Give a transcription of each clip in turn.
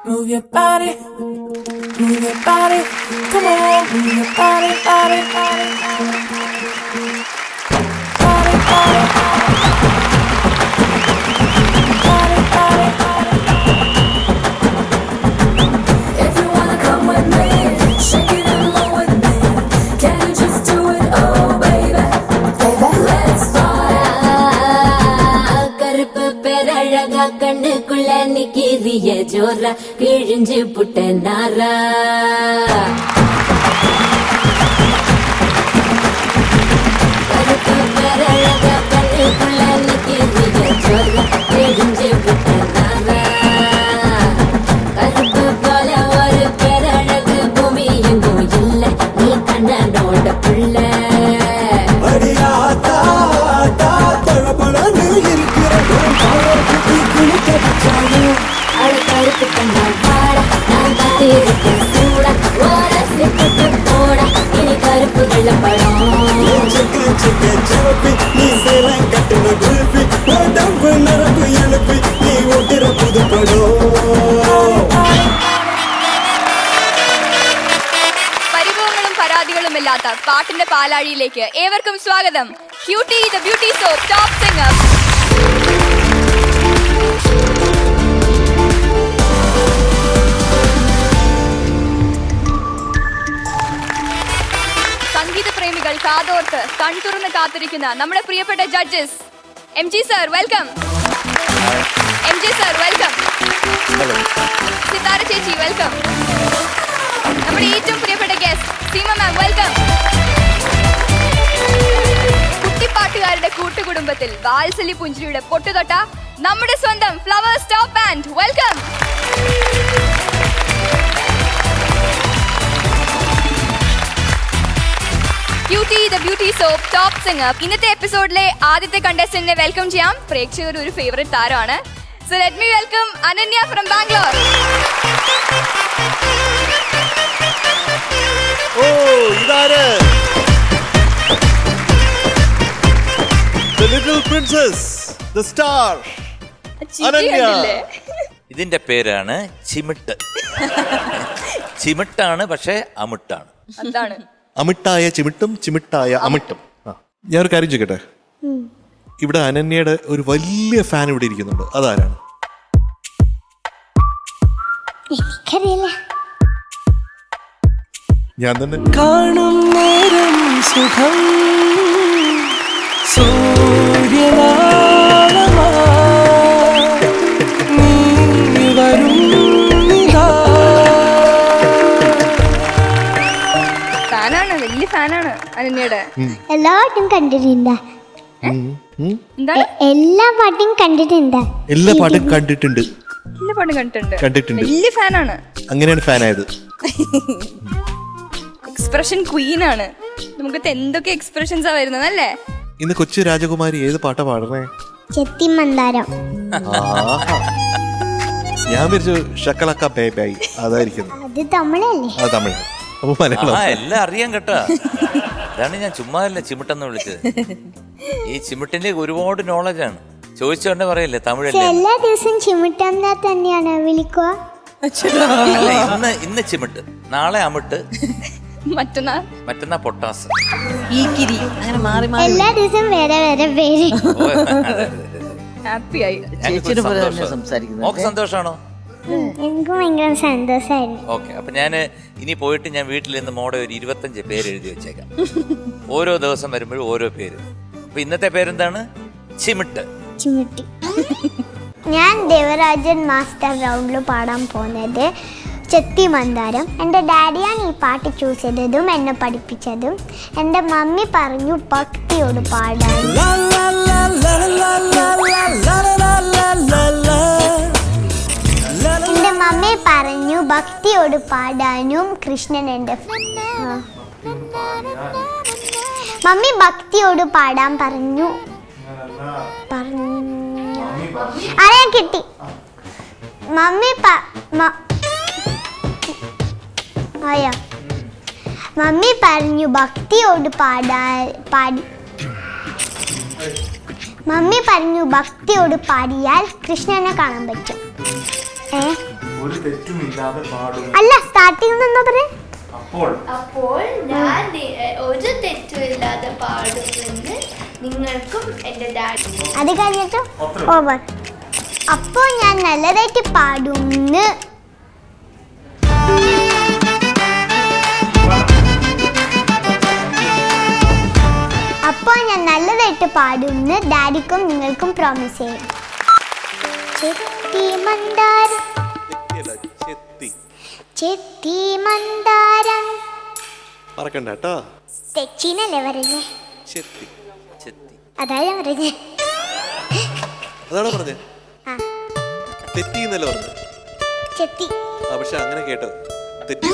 Move your body, move your body, come on, move your body, body, body, body, body, body, body. If you wanna come with me, shake it and roll with me. Can you just do it, oh baby, baby, let's start. கருப்பு பேரழகா கண்ணுக்குள்ள நிக்கிறிய ஜோரா கிழிஞ்சு புட்ட நாரா கருப்பு பேரழகா கண்ணுக்குள்ள நிக்கிறிய ஜோரா கிழிஞ்சு புட்ட நாரா கருப்பு போல ஒரு பேரழகு பூமி எங்கும் இல்ல நீ கண்ணனோட புள்ள அழகருக்கு கண்ணால் பாட நான் காத்திருக்கேன் சூட ஓர சிட்டு போட இனி கருப்பு வெள்ளப்படம் പരിഭവങ്ങളും പരാതികളുമില്ലാത്ത പാട്ടിന്റെ പാലാഴിയിലേക്ക് ഏവർക്കും സ്വാഗതം. Cutie the beauty soap top singer. സംഗീത പ്രേമികൾ കാതോർത്ത് കൺതുറന്ന് കാത്തിരിക്കുന്ന നമ്മുടെ പ്രിയപ്പെട്ട judges MG sir welcome. MJ sir welcome. Sithara ചേച്ചി വെൽക്കം. നമ്മുടെ ഏറ്റവും പ്രിയപ്പെട്ട ഗസ്റ്റ് സീമ മാം വെൽക്കം. കുട്ടിപ്പാട്ടുകാരുടെ കൂട്ടുകുടുംബത്തിൽ വാത്സല്യ പുഞ്ചിരിയുടെ പൊട്ടുതൊട്ട നമ്മുടെ സ്വന്തം Flowers top band welcome. Cutie the beauty soap top singer. ഇന്നത്തെ എപ്പിസോഡിലെ ആദ്യത്തെ കണ്ടസ്റ്റന്റിനെ വെൽക്കം ചെയ്യാം. പ്രേക്ഷകർ ഒരു ഫേവറേറ്റ് താരമാണ്. So let me welcome Ananya from Bangalore. ഓ ഇതാര്? The little princess, the star, Ananya. ഇതിന്റെ പേരാണ് ചിമിട്ട്. ചിമിട്ടാണ്, പക്ഷേ അമിട്ടാണ്. എന്താണ് അമിട്ടായ ചിമിട്ടും ചിമിട്ടായ അമിട്ടും. ഞാനൊരു കാര്യം ചോദിക്കട്ടെ, ഇവിടെ അനന്യയുടെ ഒരു വലിയ ഫാൻ ഇവിടെ ഇരിക്കുന്നുണ്ട്, അതാരാണ്? ഞാൻ തന്നെ. കാണും നേരം സുഖം ഫാനാണ്, വലിയ ഫാനാണ് അനന്യയുടെ. എല്ലാ പാട്ടും കണ്ടിട്ടുണ്ട്. എന്താണ്? എല്ലാ പാട്ടും കണ്ടിട്ടുണ്ട്. എല്ലാ പാട്ടും കണ്ടിട്ടുണ്ട്. എല്ലാ പാട്ടും കണ്ടിട്ടുണ്ട്. വലിയ ഫാനാണ്. അങ്ങനെയാണ് ഫാനായത്. എക്സ്പ്രഷൻ ക്വീൻ ആണ്. നമുക്ക് എന്തൊക്കെ എക്സ്പ്രഷൻസാ വരുന്നത് അല്ലേ? ഇന്ന് കൊച്ചു രാജകുമാരി ഏത് പാട്ടാ പാടണേ? ചെത്തിമന്ദാരം. ഞാൻ വിചാരിച്ചു ഷക്കലക്ക ബേബായി അതായിരിക്കുന്നു. അത് തമിഴല്ലേ? അത് തമിഴ്. അപ്പൊ മലയാളം എല്ലാം അറിയാൻ കേട്ടാ. അതാണ് ഞാൻ ചുമ്മാ അല്ല ചിമിട്ടെന്ന് വിളിച്ചത്. ഈ ചിമിട്ടിന്റെ ഒരുപാട് നോളജാണ്. ചോദിച്ചോണ്ടേ പറയല്ലേ തമിഴല്ലേ? എല്ലാ ദിവസവും ചിമിട്ടന്നെ തന്നെയാണ് വിളിക്കുക. ഇന്ന് ചിമിട്ട്, നാളെ അമിട്ട്, മറ്റന്നാ പൊട്ടാസ്. എല്ലാ ദിവസവും വേറെ വേറെ പേര്. ഹാപ്പി ആയി. മോക്ക് സന്തോഷാണോ? എനിക്ക് ഭയങ്കര സന്തോഷമായിരുന്നു. ഓക്കെ, അപ്പൊ ഞാന് ഇനി പോയിട്ട് ഞാൻ വീട്ടിൽ നിന്ന് മോടെ ഒരു 25 പേര് എഴുതി വെച്ചേക്കാം. ഓരോ ദിവസം വരുമ്പോഴും ഓരോ പേര്. അപ്പൊ ഇന്നത്തെ പേരെന്താണ്? ചിമിട്ട്. ചിമിട്ടി. ഞാൻ ദേവരാജൻ മാസ്റ്റർ റൗണ്ടിൽ പാടാൻ പോകുന്നത് ചെത്തിമന്ദാരം. എൻ്റെ ഡാഡിയാണ് ഈ പാട്ട് ചൂസ് ചെയ്തതും എന്നെ പഠിപ്പിച്ചതും. എൻ്റെ മമ്മി പറഞ്ഞു ഭക്തിയോട് പാടാൻ. എൻ്റെ മമ്മി പറഞ്ഞു ഭക്തിയോട് പാടാനും. കൃഷ്ണൻ എൻ്റെ മമ്മി ഭക്തിയോട് പാടാൻ പറഞ്ഞു. അറിയാൻ കിട്ടി. മമ്മി പറഞ്ഞു ഭക്തിയോട് മമ്മി പറഞ്ഞു ഭക്തിയോട് പാടിയാൽ കൃഷ്ണനെ കാണാൻ പറ്റും. ഒരു തെറ്റുമില്ലാതെ പാടും. അല്ല സ്റ്റാർട്ടിംഗ് നിന്നാ പറ. അപ്പോൾ ഞാൻ ഒരു തെറ്റുമില്ലാതെ പാടുമെന്ന് നിങ്ങൾക്കും എൻ്റെ ഡാഡി. അത് കഴിഞ്ഞിട്ട് ഓവർ. അപ്പോൾ ഞാൻ നല്ലതായിട്ട് പാടുന്ന്. അപ്പോൾ ഞാൻ നല്ലതായിട്ട് പാടുന്ന് ഡാഡിക്കും നിങ്ങൾക്കും പ്രോമിസ് ചെയ്യാം. ചെത്തി മന്ദാരം ചെത്തി ചെത്തി മന്ദാരം മറക്കണ്ട കേട്ടോ. തെച്ചിനല്ലേ പറഞ്ഞേ? ചെത്തി ചെത്തി. അതായത് പറഞ്ഞേ. അതാണോ പറഞ്ഞേ? ആ തെറ്റി എന്നല്ലേ പറഞ്ഞത്? ചെത്തി. ആ പക്ഷെ അങ്ങനെ കേട്ടത് തെറ്റി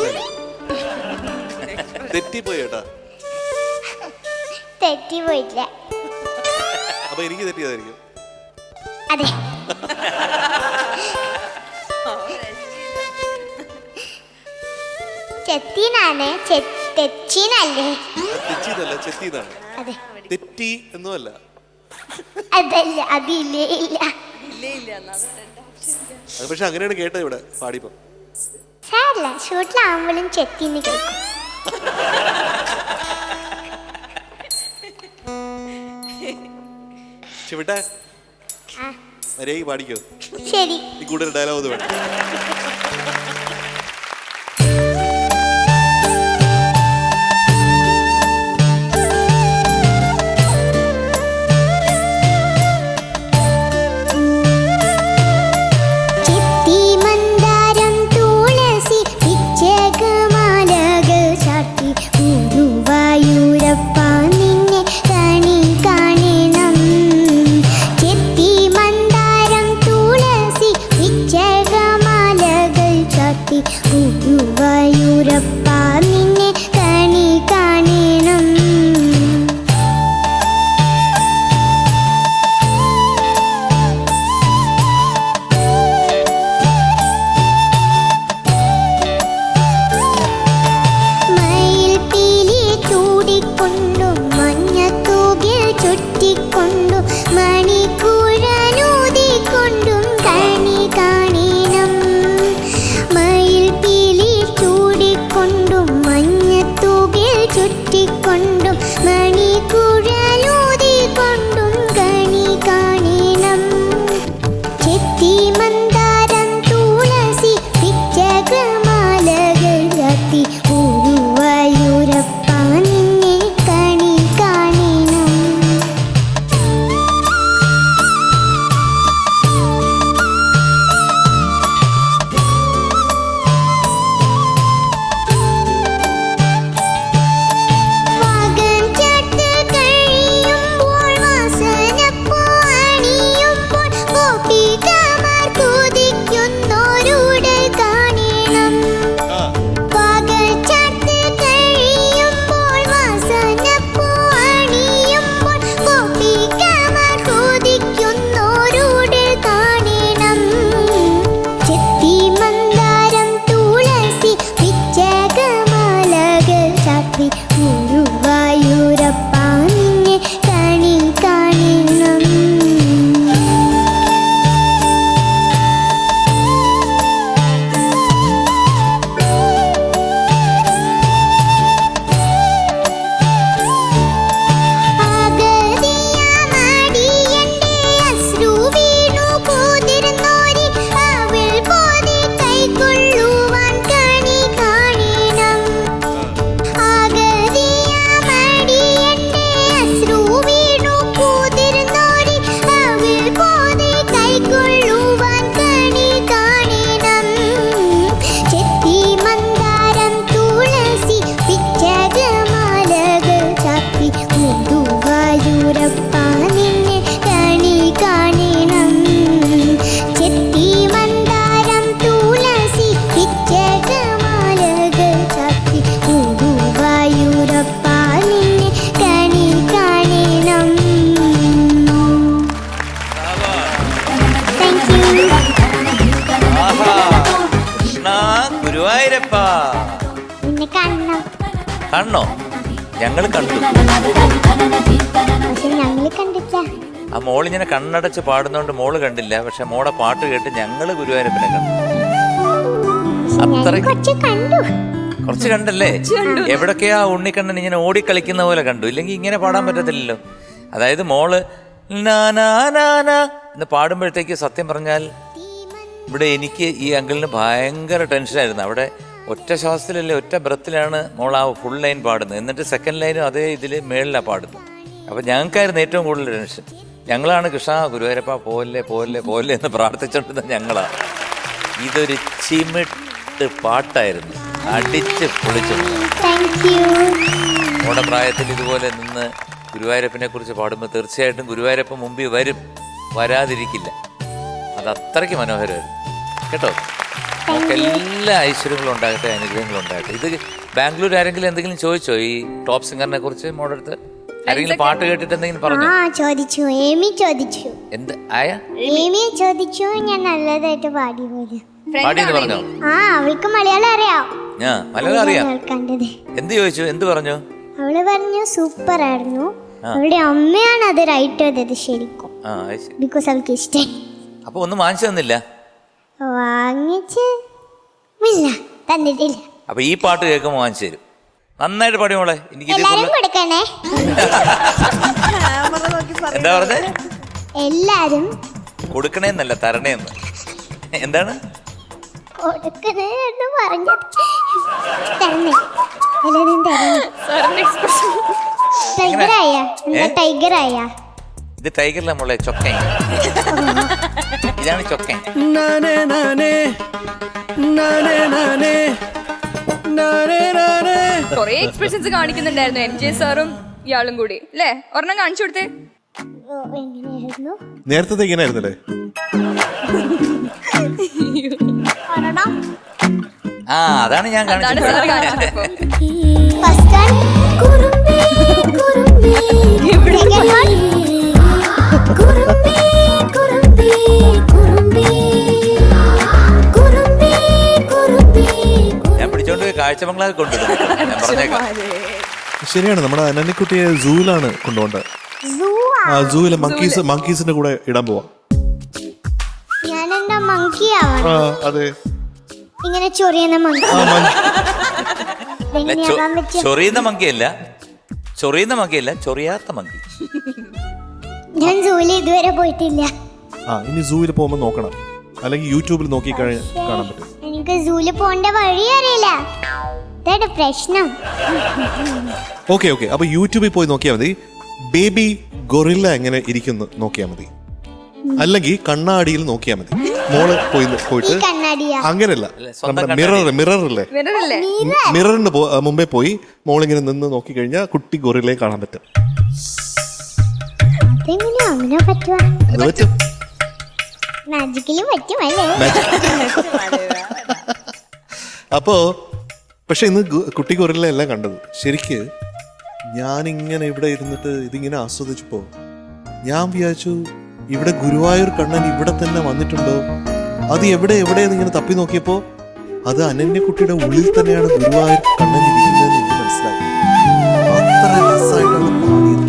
തെറ്റിപ്പോയി കേട്ടാ. തെറ്റി പോയില്ല. അപ്പൊ എനിക്ക് തെറ്റിയതായിരിക്കും. അതെ. ചെത്തിനാണ്, തെച്ചിനല്ലേ? തെറ്റിന്നല്ല ചെത്തിന്നാണ്. അതെ. തെറ്റി എന്നുമല്ല. അതല്ല, അതില്ലേ ഇല്ല. അത് പക്ഷെ അങ്ങനെയാണ് കേട്ടത് ഇവിടെ പാടിപ്പോ. സാരല്ല, ഷൂട്ടിലാവുമ്പോഴും ചെത്തിന്ന് കേൾക്കും. ചിവിട്ടെ മര്യാദയ്ക്ക് പാടിക്കോ. ശരി. ഈ കൂടുതൽ ഡയലോഗ് വേണം. കാണണോ? ഞങ്ങൾ കണ്ടു. പക്ഷെ ഞങ്ങൾ കണ്ടില്ല. ആ മോളിങ്ങനെ കണ്ണടച്ച് പാടുന്നോണ്ട് മോള് കണ്ടില്ല. പക്ഷെ മോളെ പാട്ട് കേട്ട് ഞങ്ങള് ഗുരുവായൂരപ്പനെ കണ്ടു. അത്രയ്ക്ക് കുറച്ച് കണ്ടു. കുറച്ച് കണ്ടല്ലേ? എവിടൊക്കെയാ ഉണ്ണിക്കണ്ണൻ ഇങ്ങനെ ഓടിക്കളിക്കുന്ന പോലെ കണ്ടു. ഇല്ലെങ്കിൽ ഇങ്ങനെ പാടാൻ പറ്റത്തില്ലല്ലോ. അതായത് മോള് നാ നാ നാ നാ എന്ന് പാടുമ്പോഴത്തേക്ക് സത്യം പറഞ്ഞാൽ ഇവിടെ എനിക്ക് ഈ അങ്കിളിന് ഭയങ്കര ടെൻഷനായിരുന്നു. അവിടെ ഒറ്റ ശ്വാസത്തിലല്ലേ, ഒറ്റ ബ്രത്തിലാണ് മോൾ ആ ഫുൾ ലൈൻ പാടുന്നത്. എന്നിട്ട് സെക്കൻഡ് ലൈനും അതേ ഇതിൽ മേളിലാണ് പാടുന്നത്. അപ്പം ഞങ്ങൾക്കായിരുന്നു ഏറ്റവും കൂടുതൽ ടെൻഷൻ. ഞങ്ങളാണ് കൃഷ്ണ ഗുരുവായൂരപ്പ പോലെ പോലെ പോലെ എന്ന് പ്രാർത്ഥിച്ചുകൊണ്ടിരുന്ന ഞങ്ങളാണ്. ഇതൊരു ചിമിട്ട് പാട്ടായിരുന്നു, അടിച്ച് പൊളിച്ചു. മോടെ പ്രായത്തിൽ ഇതുപോലെ നിന്ന് ഗുരുവായൂരപ്പനെ കുറിച്ച് പാടുമ്പോൾ തീർച്ചയായിട്ടും ഗുരുവായൂരപ്പൻ മുമ്പിൽ വരും, വരാതിരിക്കില്ല. അത് അത്രയ്ക്ക് മനോഹരമായിരുന്നു കേട്ടോ. നമുക്ക് എല്ലാ ഐശ്വര്യങ്ങളും ഉണ്ടാകട്ടെ, അനുഗ്രഹങ്ങളും ഉണ്ടാകട്ടെ. ഇത് ബാംഗ്ലൂർ ആരെങ്കിലും എന്തെങ്കിലും ചോദിച്ചോ ഈ ടോപ്പ് സിംഗറിനെ കുറിച്ച്? മോടെ അടുത്ത് ആരെങ്കിലും പാട്ട് കേട്ടിട്ട് എന്തെങ്കിലും പറഞ്ഞോ? ചോദിച്ചു, ഏമി ചോദിച്ചു. എന്ത് ആയ? ഏമി ചോദിച്ചു ഞാൻ നല്ലതായിട്ട് പാടി പോലെ. പാടിയെന്ന് പറഞ്ഞോ? അവൾക്ക് മലയാളം അറിയാം. ഞാൻ മലയാളം അറിയാം. കണ്ടത്. എന്ത് ചോദിച്ചു? എന്ത് പറഞ്ഞു? അവള് പറഞ്ഞു സൂപ്പർ ആയിരുന്നു. അവളുടെ അമ്മയാണ് അത് റൈറ്റ് ചെയ്തത് ശരിക്കും. ബിക്കോസ് അവൾക്ക് ഇഷ്ടം. അപ്പൊ ഒന്നും വാങ്ങിച്ചു തന്നില്ല? വാങ്ങിച്ച് തന്നിട്ടില്ല. അപ്പൊ ഈ പാട്ട് കേൾക്കുമ്പോൾ വാങ്ങിച്ചു തരും. നന്നായിട്ട് പാടി മോളെ. എനിക്ക് എല്ലാരും കൊടുക്കണേ. എന്താ പറഞ്ഞേ? എല്ലാരും കൊടുക്കണേന്നല്ല, തരണേന്ന്. എന്താണ് കൊടുക്കണേ എന്ന് പറഞ്ഞത്? തരണേ. എല്ലാരും തരണേ. ടൈഗറായ ടൈഗറായ ഇത് ടൈഗറില്ല മോളെ, ചൊക്കൻ. ഇതാണ് ചൊക്കൻ. കൊറേ എക്സ്പ്രഷൻസ് കാണിക്കുന്നുണ്ടായിരുന്നു എം ജെ സാറും ഇയാളും കൂടി അല്ലേ? ഒരെണ്ണം കാണിച്ചു കൊടുത്തേ. എങ്ങനെയായിരുന്നു നേരത്തെ ഇങ്ങനെ ആയിരുന്നല്ലേ? ആ അതാണ് ഞാൻ കാണിച്ചത്. ഫസ്റ്റ് കുറുമ്പി കുറുമ്പി കുറുമ്പി കുറുമ്പി കുറുമ്പി കുറുമ്പി കുറുമ്പി. ഞാൻ പിടിച്ചോണ്ട് പോയി കാഴ്ചബംഗ്ലാവ് കൊണ്ടുവരും. ഞാൻ പറഞ്ഞേക്കാം. ശരിയാണ്, നമ്മുടെ അനന്യക്കുട്ടിയെ സൂവിലാണ് കൊണ്ടുപോകേണ്ടത്. ആ സൂവിലെ മങ്കീസിന്റെ കൂടെ ഇടാൻ പോവാ. ഞാൻ എന്താ മങ്കി ആവാം? അതെ, ഇങ്ങനെ ചൊറിയുന്ന മങ്കി. ചൊറിയുന്ന മങ്കിയല്ല, ചൊറിയാത്ത മങ്കി. ഞാൻ സൂവിൽ ഇതുവരെ പോയിട്ടില്ല. ഇനി സൂവിൽ പോകുമ്പോ നോക്കണം, അല്ലെങ്കിൽ യൂട്യൂബിൽ നോക്കി കാണാൻ പറ്റും. എനിക്ക് സൂവിൽ പോകേണ്ട വഴി അറിയില്ല, ഇതാണ് പ്രശ്നം. ഓക്കെ അപ്പൊ യൂട്യൂബിൽ പോയി നോക്കിയാൽ മതി. ബേബി ഗൊറില്ല എങ്ങനെ ഇരിക്കുന്നു നോക്കിയാൽ മതി, അല്ലെങ്കിൽ കണ്ണാടിയിൽ നോക്കിയാൽ മതി. മോള് പോയിട്ട് അങ്ങനെയല്ല, നമ്മുടെ മിററില്ലേ, മിററിന് മുമ്പേ പോയി മോളിങ്ങനെ നിന്ന് നോക്കി കഴിഞ്ഞാൽ കുട്ടി ഗൊറില്ലയെ കാണാൻ പറ്റും. അങ്ങനെ പറ്റും, അത് പറ്റും. മാജിക്കലി പറ്റുമല്ലേ? അപ്പോ പക്ഷെ ഇന്ന് കുട്ടി ഗൊറില്ല എല്ലാം കണ്ടത്. ശരിക്ക് ഞാനിങ്ങനെ ഇവിടെ ഇരുന്നിട്ട് ഇതിങ്ങനെ ആസ്വദിച്ചപ്പോ ഞാൻ വിചാരിച്ചു, ഇവിടെ ഗുരുവായൂർ കണ്ണൻ ഇവിടെ തന്നെ വന്നിട്ടുണ്ടോ? അത് എവിടെയെന്ന് ഇങ്ങനെ തപ്പി നോക്കിയപ്പോ അത് അനന്യക്കുട്ടിയുടെ ഉള്ളിൽ തന്നെയാണ് ഗുരുവായൂർ കണ്ണൻ ഇരിക്കുന്നതെന്ന് എനിക്ക് മനസ്സിലായി. അത്ര രസമായിട്ടാണ് പാടിയത്.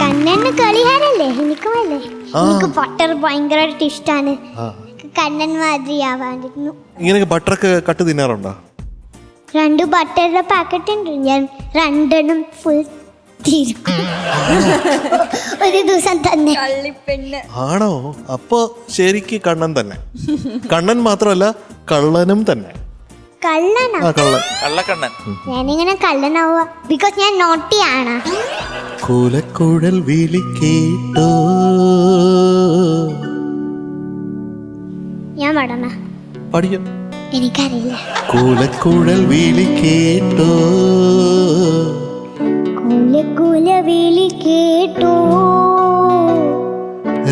കണ്ണന് കളിയാനല്ലേ എനിക്കുമല്ലേ? എനിക്ക് ബട്ടർ ഭയങ്കരമായിട്ട് ഇഷ്ടമാണ്. കണ്ണൻ മാതിരി ആവാണ്ടിരുന്നു. ഇങ്ങനെയൊക്കെ ബട്ടറൊക്കെ കട്ട് തിന്നാറുണ്ടോ? 2 ബട്ടറിന്റെ പാക്കറ്റ് ഉണ്ട്, ഞാൻ 2 ഫുൾ തീർക്കും ഒരു ദിവസം തന്നെ. ആണോ? അപ്പൊ ശരിക്ക് കണ്ണൻ തന്നെ. കണ്ണൻ മാത്രമല്ല കള്ളനും തന്നെ. കള്ളനാ? കള്ളക്കണ്ണൻ. ഞാനിങ്ങനെ കള്ളനാവുക ബിക്കോസ് ഞാൻ നോട്ടിയാണ്. കുലക്കുഴൽ വിളി കേട്ടോ. ഞാൻ പാടണ? പഠിക്കാം. എനിക്കറിയില്ല. കുലക്കുഴൽ വിളി കേട്ടോ, കുല വിളി കേട്ടോ,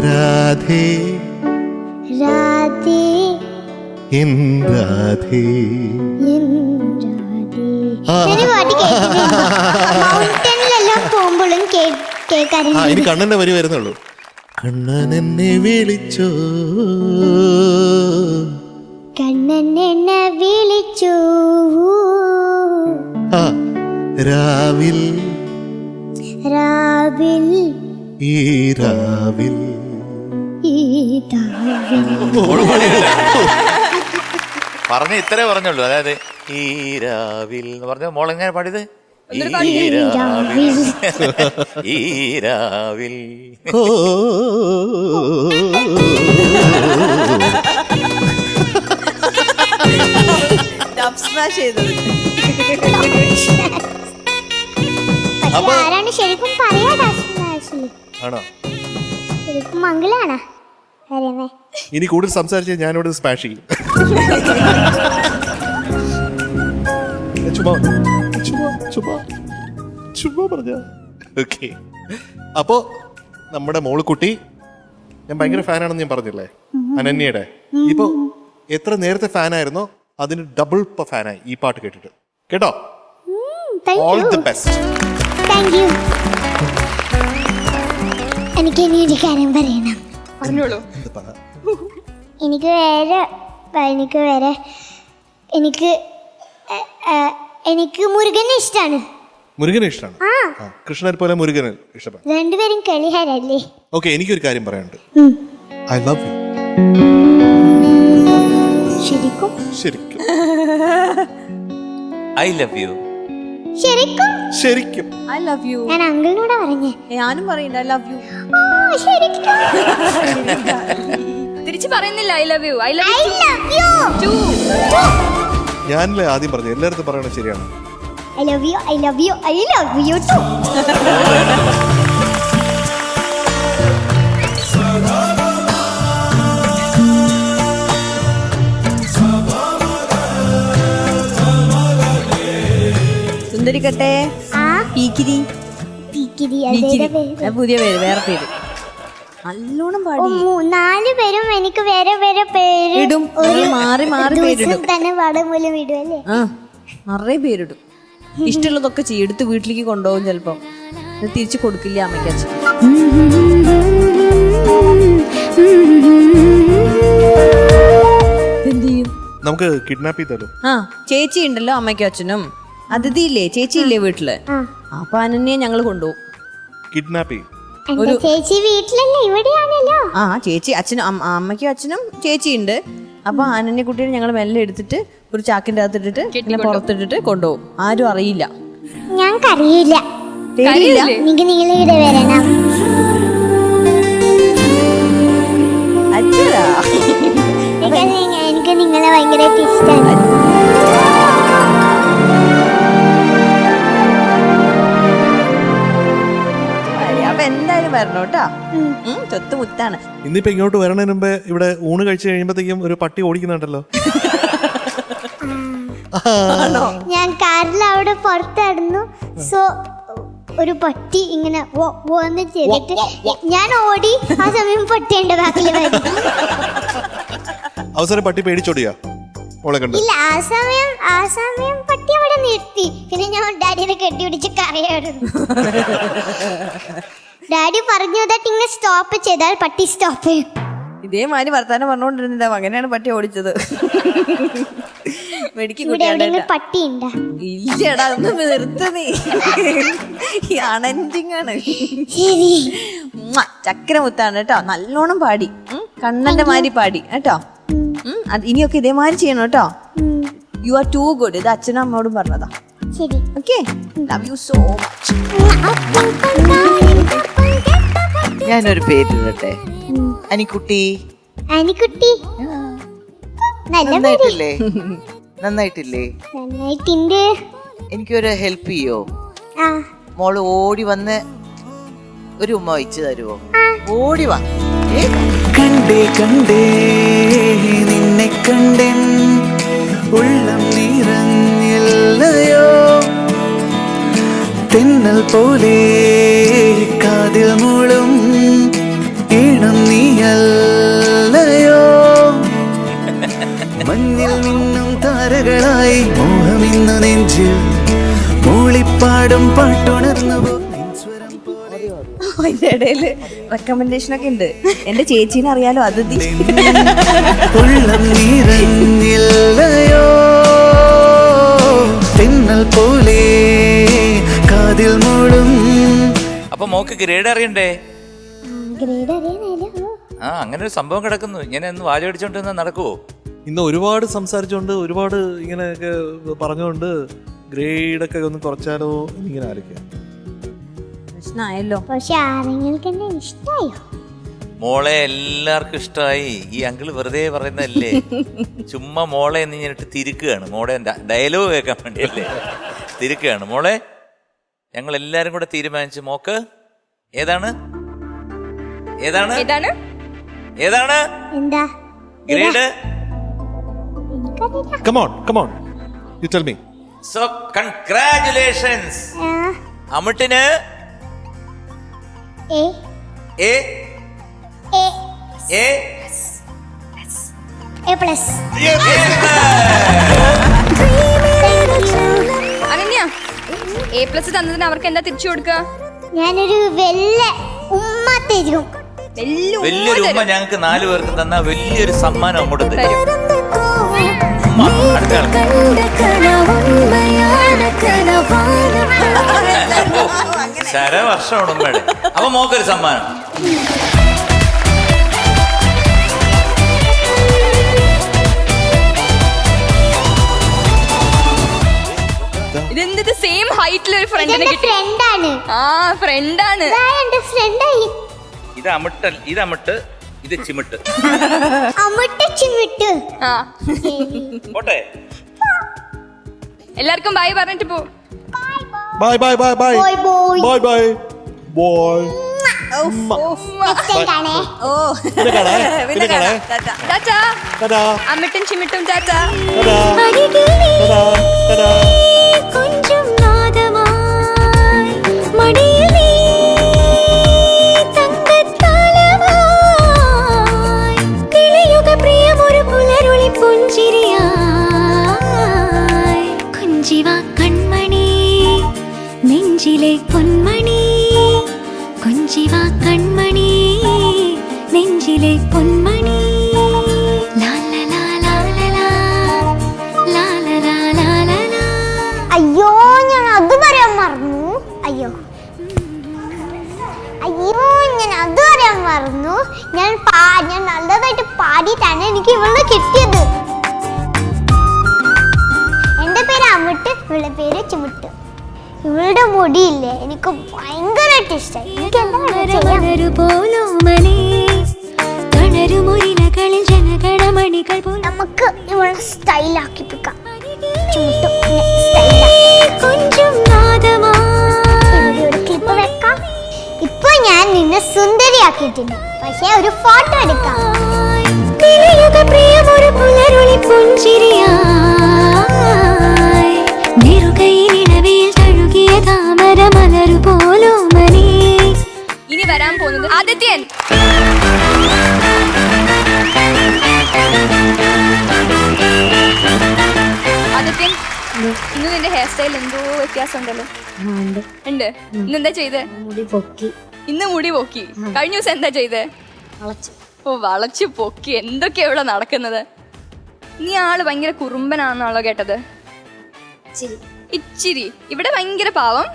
രാധേ രാധേ എൻ രാധേ. മൗണ്ടനിലെല്ലാം പോകുമ്പോഴും കേൾക്കാറുണ്ട്. ഇനി കണ്ണന്റെ വരി വരുന്നുള്ളൂ. കണ്ണൻ എന്നെ വിളിച്ചോ, കണ്ണൻ എന്നെ വിളിച്ചു രാവിൽ രാവിൽ ഈ രാവിൽ. പറഞ്ഞ ഇത്രേ പറഞ്ഞുള്ളൂ. അതായത് ഈരാവിൽ എന്ന് പറഞ്ഞ മോളെങ്ങനെ പാടിയത്? ഈരാവിൽ. അപ്പൊ ആരാണ് ശരിക്കും പറയാ? ആണോ? ശരിക്കും മംഗളാണ്. ഇനി കൂടുതൽ സംസാരിച്ച ഞാനിവിടെ സ്പാഷ് ചെയ്യും. ചുമ്മാ പറഞ്ഞ. ഓക്കെ, അപ്പോ നമ്മുടെ മോളുകുട്ടി ഞാൻ ഭയങ്കര ഫാനാണെന്ന് ഞാൻ പറഞ്ഞില്ലേ അനന്യയുടെ. ഇപ്പൊ എത്ര നേരത്തെ ഫാനായിരുന്നോ അതിന് ഡബിൾ ഫാനായി ഈ പാട്ട് കേട്ടിട്ട്. കേട്ടോ? All the best. Thank U. എനിക്ക് ഇനി ഒരു കാര്യം പറയണം. പറഞ്ഞോളൂ. എനിക്ക് മുരുകനെ ഇഷ്ടമാണ്. മുരുകനെ ഇഷ്ടമാണ്. കൃഷ്ണനെ പോലെ മുരുകനെ ഇഷ്ടമാണ്. രണ്ടുപേരും കളിഹാരല്ലേ? ഓക്കെ, എനിക്കൊരു കാര്യം പറയാനുണ്ട്. I love U. ശരിക്കും? ശരിക്കും ഐ ലവ് യു. ശരിക്കും? ശരിക്കും ഐ ലവ് യു. ഞാൻ അങ്കിളിനോടാ പറഞ്ഞേ. ഞാനും പറയണ്ട ഐ ലവ് യു. ശരിക്കും? തിരിച്ചു പറയുന്നില്ല I love you. I love I love you. You. ഞാനല്ലേ ആദ്യം പറഞ്ഞു, എല്ലായിടത്തും പറയണത് ശരിയാണ്. I love you. I love you. I love you too. സുന്ദരിക്കട്ടെ. പീക്കിരി. പീക്കിരി അതേടെ പേര്. പുതിയ പേര്, വേറെ പേര്. നല്ലോണം പാടി. 4 പേരും എനിക്ക് വേറെ വേറെ പേര് ഇടും. മാറി മാറി പേരിടും. തന്നെ പാടാൻ പോലും ഇടുമല്ലേ? നിറയെ പേരിടും. ഇഷ്ടമുള്ളതൊക്കെ ചെയ്യും. എടുത്ത് വീട്ടിലേക്ക് കൊണ്ടുപോകും. ചിലപ്പോ തിരിച്ചു കൊടുക്കില്ല അമ്മയ്ക്ക് അച്ഛൻ. എന്ത് ചെയ്യും? നമുക്ക് കിഡ്നാപ്പ് ചെയ്താലോ? ചേച്ചി ഉണ്ടല്ലോ അമ്മയ്ക്കും അച്ഛനും. അതിഥി ഇല്ലേ, ചേച്ചി ഇല്ലേ വീട്ടില്? അപ്പൊ അനന്യെ ഞങ്ങൾ കൊണ്ടുപോകും. കിഡ്നാപ്പ് ചെയ്യും. എന്റെ ചേച്ചി വീട്ടിലല്ലേ, ഇവിടെയാണല്ലോ. ചേച്ചി അച്ഛനും അമ്മയ്ക്കും അച്ഛനും ചേച്ചി ഉണ്ട്. അപ്പൊ അനന്യ കുട്ടീനെ ഞങ്ങൾ മെല്ലെ എടുത്തിട്ട് ഒരു ചാക്കിന്റെ അകത്തിട്ടിട്ട് ഇങ്ങനെ പുറത്തിട്ടിട്ട് കൊണ്ടുപോകും. ആരും അറിയില്ല. ഞങ്ങൾക്കറിയില്ല. പേടിയില്ല. എനിക്ക് നിങ്ങളിവിടെ വരണം. അച്ഛടാ, എനിക്ക് നിങ്ങളെ ഭയങ്കരമായിട്ട് ഇഷ്ടമാണ്. അപ്പൊ എന്തായാലും വരണം കേട്ടോ. ചൊത്ത് മുത്താണ്. ഇന്നിപ്പോ ഇങ്ങോട്ട് വരണതിന് മുമ്പേ ഇവിടെ ഊണ് കഴിച്ചു കഴിയുമ്പോഴത്തേക്കും ഒരു പട്ടി ഓടിക്കുന്നുണ്ടല്ലോ. ഞാൻ കാറിൽ അവിടെ പുറത്തായിരുന്നു. സോ ഒരു പട്ടി ഇങ്ങനെ വന്ന് ചെയ്തിട്ട് ഞാൻ ഓടി. ആ സമയം പട്ടി എന്റെ ബാക്കിൽ വരും. അവസരം പട്ടി പേടിച്ചോടിയാ മോളെ കണ്ടു? ഇല്ല, ആ സമയം പട്ടി അവിടെ നിർത്തി. പിന്നെ ഞാൻ ഡാഡിനെ കെട്ടിപിടിച്ച് കരയായിരുന്നു. ഡാഡി പറഞ്ഞു ഇങ്ങനെ സ്റ്റോപ്പ് ചെയ്താൽ പട്ടി സ്റ്റോപ്പ് ചെയ്യും. ഇതേമാതിരി വർത്താനം പറഞ്ഞുകൊണ്ടിരുന്നില്ല. അങ്ങനെയാണ് പട്ടി ഓടിച്ചത്. ഇവിടെ എവിടെയെങ്കിലും പട്ടി ഉണ്ടോ? ഇല്ലടാ, ഒന്ന് നിർത്ത് നീ. അണഞ്ചിങ്ങാണ്. ചക്കരമുത്താണ് കേട്ടോ. നല്ലോണം പാടി. കണ്ണന്റെ മാതിരി പാടി കേട്ടോ. ഇനിയൊക്കെ ഇതേമാതിരി ചെയ്യണം കേട്ടോ. You are too good. ഇത് അച്ഛനും അമ്മയോടും പറഞ്ഞതാ. ശരി. Okay, love you so much. ഞാനൊരു പേരിടട്ടെ. അനിക്കുട്ടി. അനിക്കുട്ടി നല്ല പേര്. നന്നായിട്ടില്ലേ? നന്നായിട്ടില്ലേ? നന്നായിട്ടുണ്ട്. എനിക്കൊരു ഹെൽപ്പ് ചെയ്യോ? മോള് ഓടി വന്ന് ഒരു ഉമ്മ വെച്ച് തരുമോ? ഓടി വാ. കണ്ടേ കണ്ടേ നിന്നെ കണ്ടൻ ഉള്ളം നിറഞ്ഞില്ലയോ തെന്നൽ പോലെ കാതിൽ മൂളും ഈണം നീയല്ലയോ മഞ്ഞിൽ നിന്നും താരകളായി മോഹമിന്നു നെഞ്ചിൽ മൂളിപ്പാടും പാട്ടുണർന്നു അതിന്റെ ഇടയില് റെക്കമെൻഡേഷൻ ഒക്കെ ഉണ്ട്. എന്റെ ചേച്ചീനെ അറിയാലോ, അതിഥി. ഉള്ളം നിറഞ്ഞില്ലയോ തെന്നൽ പോലെ കാതിൽ മൂളും. അപ്പൊ മോക്ക് ഗ്രേഡ് അറിയണ്ടേ? ഗ്രേഡ് അറിയാനല്ലോ. അങ്ങനെ ഒരു സംഭവം കിടക്കുന്നു. ഇങ്ങനെ ഒന്ന് വാചടിച്ചോണ്ട് നടക്കുവോ? ഇന്ന് ഒരുപാട് സംസാരിച്ചുകൊണ്ട് ഒരുപാട് ഇങ്ങനെയൊക്കെ പറഞ്ഞുകൊണ്ട് ഗ്രേഡൊക്കെ ഒന്ന് കുറച്ചാലോ എന്നിങ്ങനെ ആലോചിക്കാം. പ്രശ്നമായല്ലോ. പക്ഷെ ആരെങ്കിലും എന്നെ ഇഷ്ടായോ? മോളെ എല്ലാവർക്കും ഇഷ്ടമായി. ഈ അങ്കിള് വെറുതെ പറയുന്നതല്ലേ, ചുമ്മാ മോളെ എന്ന് ഞാനിട്ട് തിരുക്കുകയാണ്. മോളെ ഡയലോഗ് കേൾക്കാൻ വേണ്ടിയല്ലേ തിരുക്കുകയാണ്. മോളെ ഞങ്ങൾ എല്ലാരും കൂടെ തീരുമാനിച്ചു. മോക്ക് ഏതാണ് ഏതാണ് ഏതാണ് ഏതാണ് എന്താ? Grade? Come on, you tell me. So congratulations. അമിട്ടിന് A A A A A plus. Ananya, A+ തന്നതിന് അവർക്ക് എന്താ തിരിച്ചു കൊടുക്കുക? ഞാനൊരു വെള്ള ഉമ്മ തരും. വലിയൊരു ഉമ്മ ഞങ്ങൾക്ക് 4 പേർക്ക് തന്ന വലിയൊരു സമ്മാനം അങ്ങോട്ട് തരും. തരും. ഉമ്മ, അടുത്ത ആൾ. ശരവർഷമാണ് ഉമ്മയുടെ. അപ്പൊ മോക്കൊരു സമ്മാനം. ഇതെന്ത് സെയിം ഹൈറ്റിൽ ഒരു ഫ്രണ്ടിനെ കിട്ടി. ഫ്രണ്ടാണ്. ആ ഫ്രണ്ടാണ്. എന്റെ ഫ്രണ്ടായി. ഇത് അമിട്ട്, ഇത് അമിട്ട്, ഇത് ചിമിട്ട്. അമിട്ട് ചിമിട്ട്. ആ പോട്ടെ. എല്ലാവർക്കും ബൈ പറഞ്ഞിട്ട് പോ. Bye. Bye, bye. Bye. Next time കാണേ. ഓ പിന്നെ കാണാം. ടാറ്റാ. Ta-da. അമ്മിട്ടും ചിമ്മിട്ടും ടാറ്റാ. Ta-da. கொஞ்சம் நாதமாய் மடியில் நீ தங்கத்தாளமாய் கிளியுக பிரியம் ஒரு புலருளி புஞ்சிரியாய் கொஞ்சிவா கண்மணி நெஞ்சிலே பொன்மணி கொஞ்சிவா கண்மணி நெஞ்சிலே பொன்மணி അയ്യോ ഞാൻ അത് പറയാൻ മറന്നു. അയ്യോ ഞാൻ അത് പറയാൻ മറന്നു. ഞാൻ നല്ലതായിട്ട് പാടിയിട്ടാണ് എനിക്ക് ഇവളെ കിട്ടിയത്. എന്റെ പേര് അമിട്ട്, ഇവളുടെ പേര് ചിമിട്ട്. ഇവളുടെ മുടിയില്ലേ എനിക്ക് ഭയങ്കരമായിട്ട് ഇഷ്ടമായി. എനിക്ക് എന്താ നമുക്ക് ഇവളെ സ്റ്റൈലാക്കിപ്പിക്കാം. ഇപ്പൊ ഞാൻ നിന്നെ സുന്ദരിയാക്കിയിട്ടുണ്ട്. പക്ഷെ ഒരു ഫോട്ടോ എടുക്കാം. ഇനി വരാൻ പോകുന്നത് ആദിത്യൻ. ആദിത്യൻ, ഇന്ന് നിന്റെ ഹെയർ സ്റ്റൈൽ എന്തോ വ്യത്യാസം ഉണ്ടല്ലോ. ഉണ്ട്. ഇന്നെന്താ ചെയ്തേ? ഇന്ന് മുടി പൊക്കി. കഴിഞ്ഞ ദിവസം എന്താ ചെയ്തേ? ഓ വളച്ചു പൊക്കി. എന്തൊക്കെയാ ഇവിടെ നടക്കുന്നത്? നീ ആള് ഭയങ്കര കുറുമ്പനാണെന്നാണല്ലോ കേട്ടത്. ഇച്ചിരി ഇവിടെ ഭയങ്കര പാവം,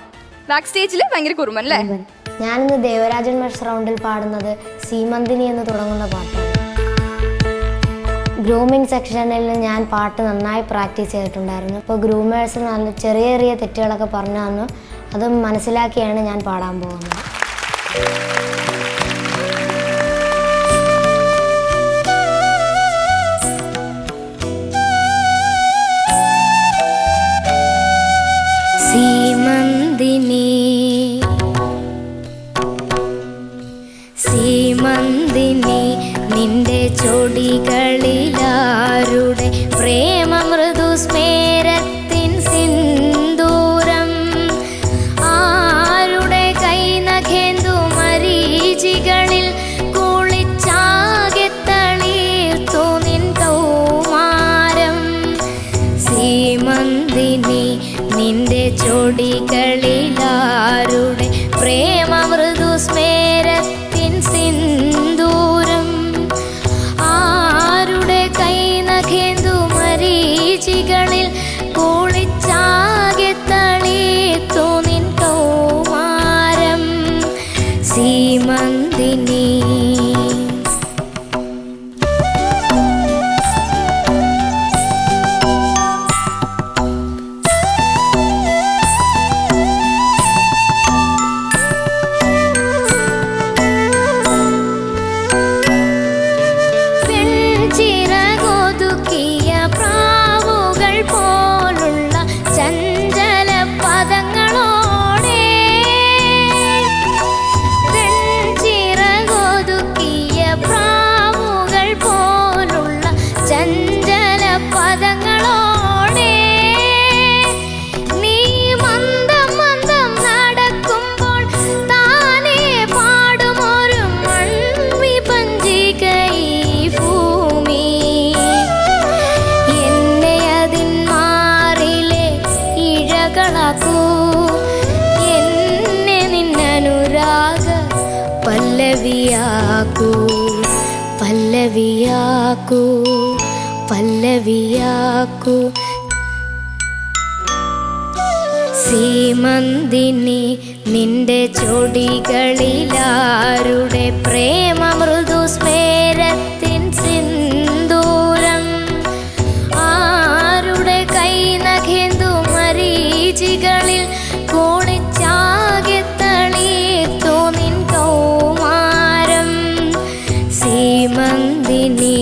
ബാക്ക് സ്റ്റേജില് ഭയങ്കര കുറുമ്പൻ അല്ലേ? ഞാനിന്ന് ദേവരാജൻ മാസ്റ്റർ റൗണ്ടിൽ പാടുന്നത് സീമന്തിനി എന്ന് തുടങ്ങുന്ന പാട്ടാണ്. ഗ്രൂമിങ് സെക്ഷനിൽ ഞാൻ പാട്ട് നന്നായി പ്രാക്ടീസ് ചെയ്തിട്ടുണ്ടായിരുന്നു. ഇപ്പോൾ ഗ്രൂമേഴ്സ് നല്ല ചെറിയ ചെറിയ തെറ്റുകളൊക്കെ പറഞ്ഞു തന്നു. അത് മനസ്സിലാക്കിയാണ് ഞാൻ പാടാൻ പോകുന്നത്. സീമന്തിനി സീമന്തിനി നിന്റെ ചൊടികളിലാരുടെ പ്രേമ മൃദു സ്മേരത്തിൻ സിന്ദൂരം ആരുടെ കൈ നഖേന്ദു മരി പദങ്ങളോടെ നീ മന്ദം മന്ദം നടക്കുമ്പോൾ താനേ പാടുമൊരു മൺവിപഞ്ചിക ഈ ഭൂമി. എന്നെ അതിൻ മാറിലെ ഇഴകളാക്കൂ, എന്നെ നിന്നനുരാഗ പല്ലവിയാക്കൂ, പല്ലവിയാക്കൂ, പല്ലവിയാക്കൂ. സീമന്തിനി നിന്റെ ചൊടികളിലാരുടെ പ്രേമ മൃദു സ്മേരത്തിൻ സിന്ദൂരം, ആരുടെ കൈനഖേന്ദു മരീചികളിൽ കോണിച്ചാകെ തളിർത്തു നിൻ കൗമാരം. സീമന്തിനി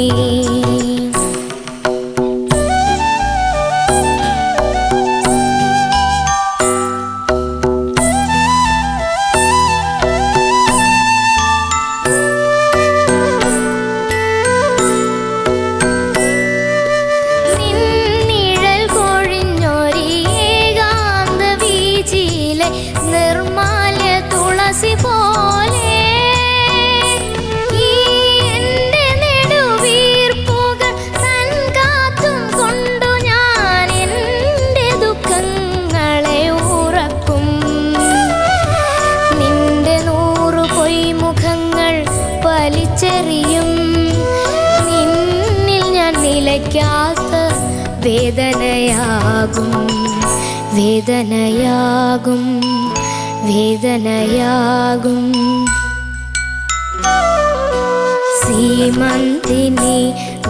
നിന്നിഴൽ കൊഴിഞ്ഞൊരി ഏകാന്ത വീചിയിലെ നിർമാല്യ തുളസി പോലെ ഈ എൻ്റെ നെടുവീർപ്പുകൾ തൻ കാത്തും കൊണ്ടു ഞാൻ എൻ്റെ ദുഃഖങ്ങളെ ഉറക്കും. നിന്റെ 100 പൊയ്മുഖങ്ങൾ വലിച്ചെറിയും, നിന്നിൽ ഞാൻ നിലയ്ക്കാത്ത വേദനയാകും, വേദനയാകും, വേദനയാകും. സീമന്തിനി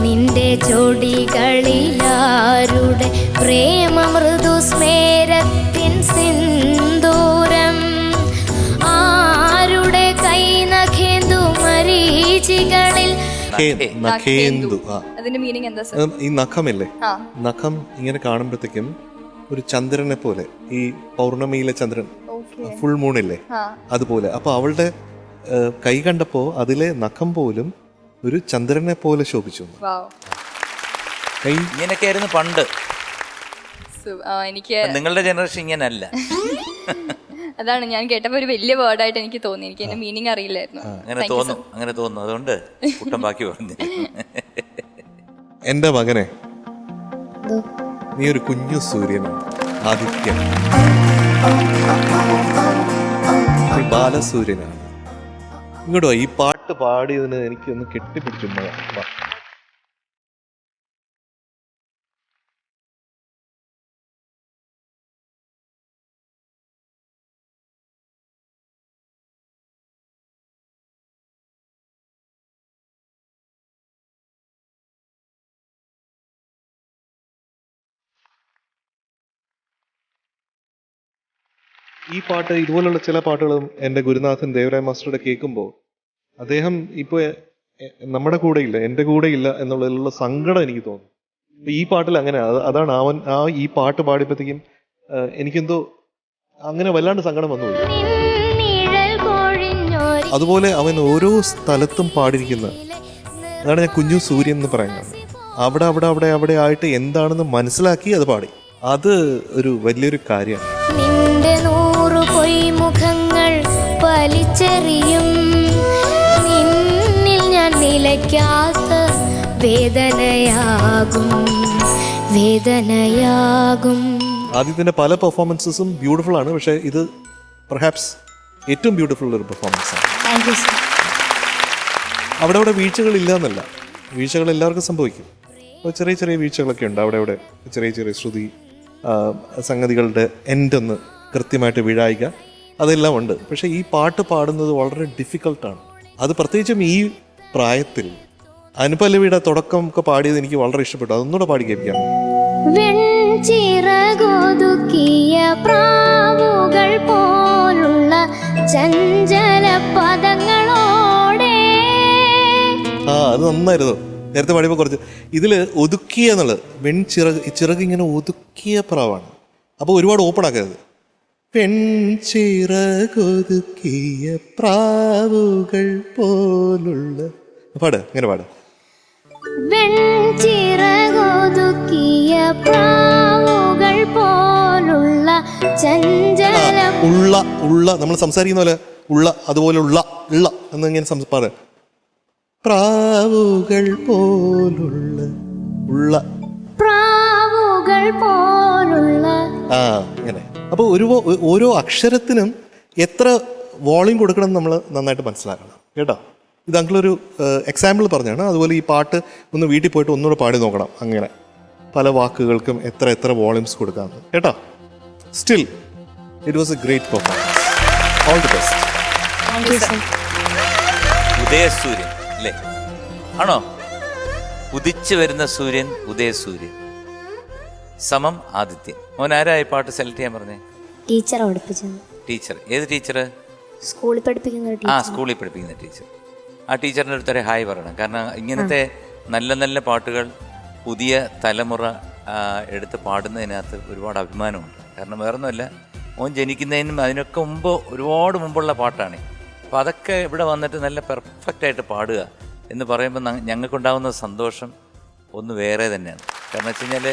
നിന്റെ ചൊടികളിലാരുടെ പ്രേമ മൃദു സ്മേരത്തിൻ സിന്ദൂരം, ആരുടെ കൈനഖേന്ദു മരീചികളിൽ നഖേന്ദു. അതിന്റെ മീനിങ് എന്താ സർ? ഈ നഖമില്ലേ, നഖം ഇങ്ങനെ കാണുമ്പോഴത്തേക്കും ഒരു ചന്ദ്രനെ പോലെ, ഈ പൗർണമിയിലെ ചന്ദ്രൻ, ഫുൾ മൂണില്ലേ, അതുപോലെ. അപ്പൊ അവളുടെ കൈ കണ്ടപ്പോ അതിലെ നഖം പോലും ഒരു ചന്ദ്രനെ പോലെ ശോഭിച്ചു. കൈ ഇങ്ങനെയൊക്കെയായിരുന്നു പണ്ട്. എനിക്ക് നിങ്ങളുടെ ജനറേഷൻ ഇങ്ങനല്ല. അതാണ് ഞാൻ കേട്ടപ്പോ ഒരു വലിയ വേർഡായിട്ട് എനിക്ക് തോന്നി. എനിക്ക് അതിന്റെ മീനിങ് അറിയില്ലായിരുന്നു. അങ്ങനെ തോന്നും, അങ്ങനെ തോന്നും. അതുകൊണ്ട് കുട്ടൻ ബാക്കി പറഞ്ഞു. എന്റെ മകനെ, നീ ഒരു കുഞ്ഞു സൂര്യനാണ്, ആദിത്യൻ, നീ ബാലസൂര്യനാണ്. ഇങ്ങോട്ടോ, ഈ പാട്ട് പാടിയതിന് എനിക്കൊന്ന് കെട്ടിപ്പിടിച്ചു. ഈ പാട്ട്, ഇതുപോലുള്ള ചില പാട്ടുകളും എൻ്റെ ഗുരുനാഥൻ ദേവരായ മാസ്റ്ററുടെ കേൾക്കുമ്പോൾ അദ്ദേഹം ഇപ്പോൾ നമ്മുടെ കൂടെ ഇല്ല, എൻ്റെ കൂടെ ഇല്ല എന്നുള്ളതിലുള്ള സങ്കടം എനിക്ക് തോന്നും. അപ്പൊ ഈ പാട്ടിൽ അങ്ങനെ അതാണ് അവൻ ഈ പാട്ട് പാടിയപ്പോഴത്തേക്കും എനിക്കെന്തോ അങ്ങനെ വല്ലാണ്ട് സങ്കടം വന്നു. അതുപോലെ അവൻ ഓരോ സ്ഥലത്തും പാടിയിരിക്കുന്ന, അതാണ് ഞാൻ കുഞ്ഞു സൂര്യൻ എന്ന് പറയുന്നത്. അവിടെ അവിടെ അവിടെ അവിടെ ആയിട്ട് എന്താണെന്ന് മനസ്സിലാക്കി അത് പാടി. അത് ഒരു വലിയൊരു കാര്യമാണ്. നിന്റെ 100 പൊയ്മുഖങ്ങൾ വലിച്ചെറിയും, നിന്നിൽ ഞാൻ നിലയ്ക്കാത്ത വേദനയാകും, വേദനയാകും. ആദ്യത്തിന്റെ പല പെർഫോമൻസസും ബ്യൂട്ടിഫുൾ ആണ്, പക്ഷെ ഇത് പെർഹാപ്സ് ഏറ്റവും ബ്യൂട്ടിഫുൾ ഒരു പെർഫോമൻസ് ആണ്. അവിടെ അവിടെ വീഴ്ചകൾ ഇല്ല എന്നല്ല, വീഴ്ചകൾ എല്ലാവർക്കും സംഭവിക്കും. അപ്പോൾ ചെറിയ ചെറിയ വീഴ്ചകളൊക്കെ ഉണ്ട് അവിടെ അവിടെ, ചെറിയ ചെറിയ ശ്രുതി, സംഗതികളുടെ എൻഡൊന്ന് കൃത്യമായിട്ട് വീഴായിക, അതെല്ലാം ഉണ്ട്. പക്ഷെ ഈ പാട്ട് പാടുന്നത് വളരെ ഡിഫിക്കൽട്ടാണ്. അത് പ്രത്യേകിച്ചും ഈ പ്രായത്തിൽ. അനുപല്ലവിയുടെ തുടക്കം ഒക്കെ പാടിയത് എനിക്ക് വളരെ ഇഷ്ടപ്പെട്ടു. അതൊന്നുകൂടെ പാടി കേൾപ്പിക്കാം. വെൺചിറകൊതുക്കിയ പ്രാവുകൾ പോലുള്ള ചഞ്ചല പദങ്ങളോടെ. അത് നന്നായിരുന്നു. നേരത്തെ പാടിയപ്പോൾ കുറച്ച് ഇതിൽ ഒതുക്കിയ എന്നുള്ളത്, ചിറക് ഇങ്ങനെ ഒതുക്കിയ പ്രാവാണ്. അപ്പോൾ ഒരുപാട് ഓപ്പൺ ആക്കരുത്. പെൺചിറകൊതുക്കിയ പ്രാവുകൾ പോലുള്ള പാട്, ഇങ്ങനെ പാട്. വെൺചിറകൊതുക്കിയ ഉള്ള നമ്മൾ സംസാരിക്കുന്ന പോലെ അതുപോലെ ഉള്ള എന്നിങ്ങനെ പറയാം. പ്രാവുകൾ പോലുള്ള പ്രാവുകൾ പോലുള്ള ഇങ്ങനെ. അപ്പോൾ ഓരോ അക്ഷരത്തിനും എത്ര വോളിയം കൊടുക്കണം എന്ന് നമ്മൾ നന്നായിട്ട് മനസ്സിലാക്കണം കേട്ടോ. ഇത് അങ്കിളൊരു എക്സാമ്പിൾ പറഞ്ഞാണ്. അതുപോലെ ഈ പാട്ട് ഒന്ന് വീട്ടിൽ പോയിട്ട് ഒന്നുകൂടെ പാടി നോക്കണം. അങ്ങനെ പല വാക്കുകൾക്കും എത്ര വോളിയൂംസ് കൊടുക്കാമെന്ന് കേട്ടോ. Still it was a great performance. All the best. ഉദയസൂര്യൻ അല്ലേ? ആണോ? ഉദിച്ചു വരുന്ന സൂര്യൻ ഉദയസൂര്യൻ സമം ആദിത്യൻ. മോൻ ആരായി പാട്ട് സെലക്ട് ചെയ്യാൻ പറഞ്ഞേ? ടീച്ചറെ പഠിപ്പിച്ചത്. ടീച്ചർ? ഏത് ടീച്ചർ? സ്കൂളിൽ പഠിപ്പിക്കുന്ന സ്കൂളിൽ പഠിപ്പിക്കുന്ന ടീച്ചർ. ആ ടീച്ചറിൻ്റെ അടുത്തൊരു ഹായ് പറയണം. കാരണം ഇങ്ങനത്തെ നല്ല നല്ല പാട്ടുകൾ പുതിയ തലമുറ എടുത്ത് പാടുന്നതിനകത്ത് ഒരുപാട് അഭിമാനമുണ്ട്. കാരണം വേറൊന്നുമല്ല, മോൻ ജനിക്കുന്നതിനും അതിനൊക്കെ ഒരുപാട് മുമ്പുള്ള പാട്ടാണ്. അപ്പോൾ അതൊക്കെ ഇവിടെ വന്നിട്ട് നല്ല പെർഫെക്റ്റായിട്ട് പാടുക എന്ന് പറയുമ്പോൾ ഞങ്ങൾക്കുണ്ടാകുന്ന സന്തോഷം ഒന്ന് വേറെ തന്നെയാണ്. കാരണം വെച്ച് കഴിഞ്ഞാൽ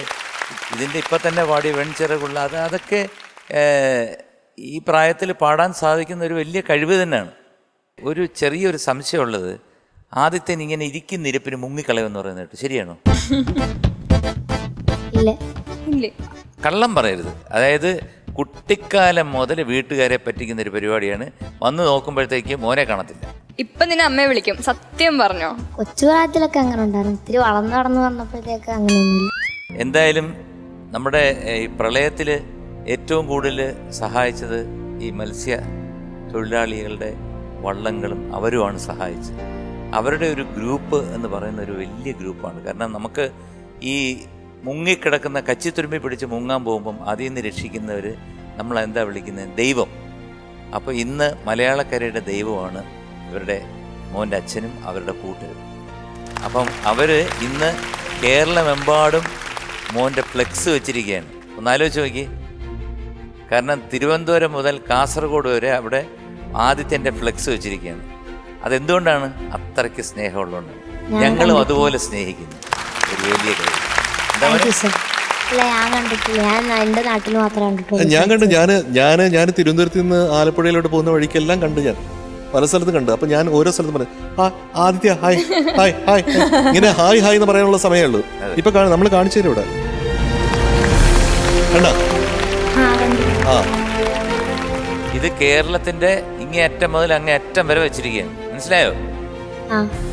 ഇതിൻ്റെ ഇപ്പം തന്നെ പാടിയ വെൺചിറകുള്ള അതൊക്കെ ഈ പ്രായത്തിൽ പാടാൻ സാധിക്കുന്ന ഒരു വലിയ കഴിവ് തന്നെയാണ്. ഒരു ചെറിയൊരു സംശയമുള്ളത്, ആദിത്യൻ ഇങ്ങനെ ഇരിക്കുന്ന ഇരിപ്പിന് മുങ്ങിക്കളയുമെന്ന് പറയുന്നത് കേട്ടോ, ശരിയാണോ? കള്ളം പറയരുത്. അതായത് കുട്ടിക്കാലം മുതൽ വീട്ടുകാരെ പറ്റിക്കുന്ന ഒരു പരിപാടിയാണ്. വന്ന് നോക്കുമ്പോഴത്തേക്ക് മോനെ കാണത്തില്ല. ഇപ്പൊ നിന്നെ അമ്മയെ വിളിക്കും. സത്യം പറഞ്ഞോ? കൊച്ചുപ്രായത്തിലൊക്കെ അങ്ങനെ ഉണ്ടായിരുന്നു. ഇത്തിരി വളർന്നു വന്നപ്പോഴത്തേക്ക് അങ്ങനെയൊന്നുമില്ല. എന്തായാലും നമ്മുടെ ഈ പ്രളയത്തിൽ ഏറ്റവും കൂടുതൽ സഹായിച്ചത് ഈ മത്സ്യ തൊഴിലാളികളുടെ വള്ളങ്ങളും അവരുമാണ് സഹായിച്ചത്. അവരുടെ ഒരു ഗ്രൂപ്പ് എന്ന് പറയുന്ന ഒരു വലിയ ഗ്രൂപ്പാണ്. കാരണം നമുക്ക് ഈ മുങ്ങിക്കിടക്കുന്ന കച്ചിത്തുരുമ്പി പിടിച്ച് മുങ്ങാൻ പോകുമ്പം അതിൽ നിന്ന് രക്ഷിക്കുന്നവർ നമ്മളെന്താ വിളിക്കുന്നത്? ദൈവം. അപ്പോൾ ഇന്ന് മലയാളക്കരയുടെ ദൈവമാണ് ഇവരുടെ മോൻ്റെ അച്ഛനും അവരുടെ കൂട്ടരും. അപ്പം അവർ ഇന്ന് കേരളമെമ്പാടും മോൻ്റെ ഫ്ലെക്സ് വെച്ചിരിക്കുകയാണ്. ഒന്നാലോചിച്ച് നോക്കി. കാരണം തിരുവനന്തപുരം മുതൽ കാസർഗോഡ് വരെ അവിടെ ആദിത്യൻ്റെ ഫ്ലെക്സ് വെച്ചിരിക്കുകയാണ്. അതെന്തുകൊണ്ടാണ്? അത്രയ്ക്ക് സ്നേഹമുള്ളതുകൊണ്ടാണ്. ഞങ്ങളും അതുപോലെ സ്നേഹിക്കുന്നു. ഒരു വലിയ കാര്യം. ഞാൻ കണ്ടു. ഞാൻ തിരുവനന്തപുരത്ത് നിന്ന് ആലപ്പുഴയിലോട്ട് പോകുന്ന വഴിക്കെല്ലാം കണ്ടു. ഞാൻ പല സ്ഥലത്തും കണ്ടു. അപ്പൊ ഞാൻ ഓരോ സ്ഥലത്തും പറഞ്ഞു, ആദിത്യ ഹായ് ഹായ് ഹായ്, ഇങ്ങനെ ഹായ് ഹായ് എന്ന് പറയാനുള്ള സമയമുള്ളൂ. ഇപ്പൊ നമ്മൾ കാണിച്ചു തരും ഇവിടെ. കണ്ടോ? ഇത് കേരളത്തിന്റെ ഇങ്ങേയറ്റം മുതൽ അങ്ങേയറ്റം വരെ വെച്ചിരിക്കുകയാണ്. മനസ്സിലായോ?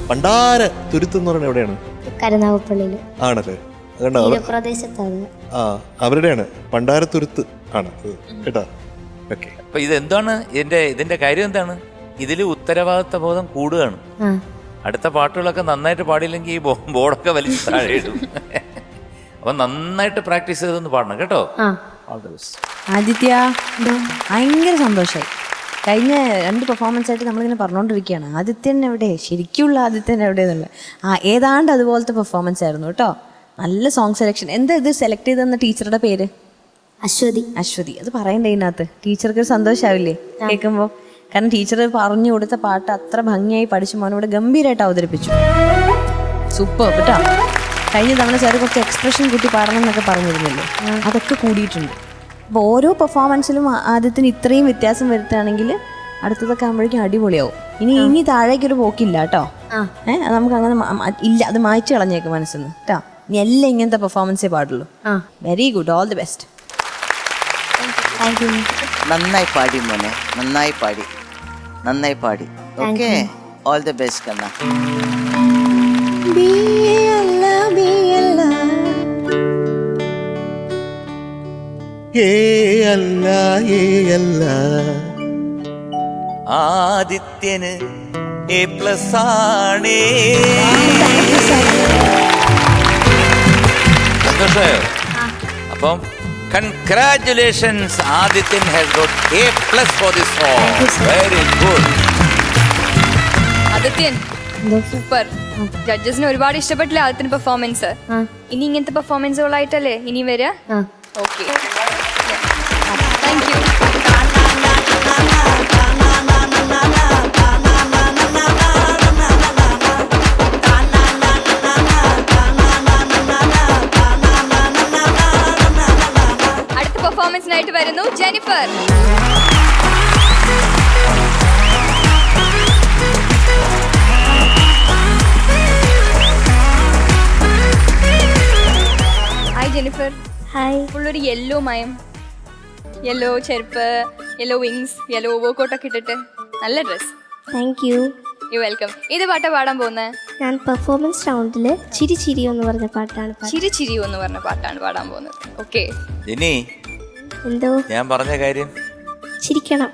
പണ്ടാര തുരുത്ത് എന്ന് പറയുന്നത് എവിടെയാണ്? കരുനാഗപ്പള്ളിയില് ആണല്ലേ? അവരുടെയാണ് പണ്ടാരത്തുരുത്ത് ആണ് കേട്ടോ. ഓക്കെ. അപ്പൊ ഇതെന്താണ് ഇതിന്റെ കാര്യം? എന്താണ്? ഇതിൽ ഉത്തരവാദിത്വ ബോധം കൂടുകയാണ്. അടുത്ത പാട്ടുകളൊക്കെ നന്നായിട്ട് പാടിയില്ലെങ്കിൽ ഈ ബോർഡൊക്കെ വലിച്ച് താഴെ ഇടും. അപ്പൊ നന്നായിട്ട് പ്രാക്ടീസ് ചെയ്തൊന്ന് പാടണം കേട്ടോ. ആദിത്യ, ഭയങ്കര സന്തോഷമായി. കഴിഞ്ഞ 2 പെർഫോമൻസ് ആയിട്ട് നമ്മളിങ്ങനെ പറഞ്ഞുകൊണ്ടിരിക്കുകയാണ് ആദിത്യൻ എവിടെ, ശരിക്കുള്ള ആദിത്യൻ എവിടെ എന്നുള്ളത്. ഏതാണ്ട് അതുപോലത്തെ പെർഫോമൻസ് ആയിരുന്നു കേട്ടോ. നല്ല സോങ് സെലക്ഷൻ. എന്താ ഇത് സെലക്ട് ചെയ്തെന്ന ടീച്ചറുടെ പേര്? അശ്വതി. അത് പറയണ്ടേ ഇതിനകത്ത്? ടീച്ചർക്ക് ഒരു സന്തോഷമാവില്ലേ കേൾക്കുമ്പോൾ? കാരണം ടീച്ചർ പറഞ്ഞു കൊടുത്ത പാട്ട് അത്ര ഭംഗിയായി പഠിച്ചു മോനോട് ഗംഭീരമായിട്ട് അവതരിപ്പിച്ചു. സൂപ്പർ കേട്ടോ. കഴിഞ്ഞ തവണ സാറ് കുറച്ച് എക്സ്പ്രഷൻ കൂട്ടി പാടണം എന്നൊക്കെ പറഞ്ഞിരുന്നല്ലോ, അതൊക്കെ കൂടിയിട്ടുണ്ട്. അപ്പോൾ ഓരോ പെർഫോമൻസിലും ആദ്യത്തിന് ഇത്രയും വ്യത്യാസം വരുത്തുകയാണെങ്കിൽ അടുത്തതൊക്കെ ആകുമ്പോഴേക്കും അടിപൊളിയാവും. ഇനി താഴേക്കൊരു പോക്കില്ല കേട്ടോ. അത് നമുക്ക് അങ്ങനെ ഇല്ല, അത് മായ്ച്ചു കളഞ്ഞേക്ക് മനസ്സിന്ന് കേട്ടോ. ഇനി എല്ലാം ഇങ്ങനത്തെ പെർഫോമൻസേ പാടുള്ളൂ. Very good, all the best. നന്നായി പാടി മോനെ, നന്നായി പാടി. ഓക്കെ, ഓൾ ദി ബെസ്റ്റ് കണ്ണ. ആദിത്യന് A+ ആണേ. സന്തോഷമായോ? അപ്പം congratulations, Adithyan has got A+ for this song. Very good Adithyan, super. ജഡ്ജസിന് ഒരുപാട് ഇഷ്ടപ്പെട്ടില്ല ആദിത്യൻ പെർഫോമൻസ്. ഇനി ഇങ്ങനത്തെ പെർഫോമൻസുകളായിട്ടല്ലേ ഇനി വരിക? Okay, thank you. അടുത്ത പെർഫോമൻസിനായിട്ട് വരുന്നു ജെനിഫർ. ജെനിഫർ. ഹായ്. ഫുള്ളൊരു യെല്ലോ മയം, യെല്ലോ ചെരുപ്പ്, യെല്ലോ വിങ്സ്, യെല്ലോ ഓവർകോട്ടൊക്കെ ഇട്ടിട്ട് നല്ല dress. Thank you. You welcome. ഏത് പാട്ടാ പാടാൻ പോകുന്നത്? ഞാൻ പെർഫോമൻസ് റൗണ്ടിൽ ചിരി ചിരി എന്ന് പറഞ്ഞ പാട്ടാണ് ചിരി ചിരി എന്ന് പറഞ്ഞ പാട്ടാണ് പാടാൻ പോകുന്നത്. ഓക്കെ. ഇനി എന്തോ ഞാൻ പറഞ്ഞ കാര്യം ചിരിക്കണം.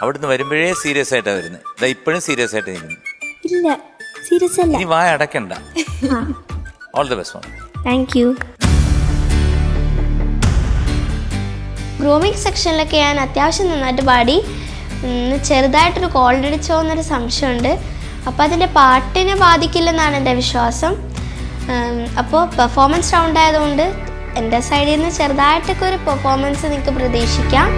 അവിടുന്ന് വരുമ്പോഴേ സീരിയസ് ആയിട്ടാ വരുന്നത്. ഇപ്പോഴും സീരിയസ് ആയിട്ട് നിൽക്കുന്നു. ഇല്ല, സീരിയസ് അല്ല. ഇനി വായ അടക്കണ്ട. All the best. Thank you. Grooming സെക്ഷനിലൊക്കെ ഞാൻ അത്യാവശ്യം നന്നായിട്ട് പാടി. ചെറുതായിട്ടൊരു കോൾഡടിച്ചോ എന്നൊരു സംശയമുണ്ട്. അപ്പോൾ അതിൻ്റെ പാട്ടിനെ ബാധിക്കില്ലെന്നാണ് എൻ്റെ വിശ്വാസം. അപ്പോൾ പെർഫോമൻസ് റൗണ്ട് ആയതുകൊണ്ട് എൻ്റെ സൈഡിൽ നിന്ന് ചെറുതായിട്ടൊക്കെ ഒരു പെർഫോമൻസ് നിങ്ങൾക്ക് പ്രതീക്ഷിക്കാം.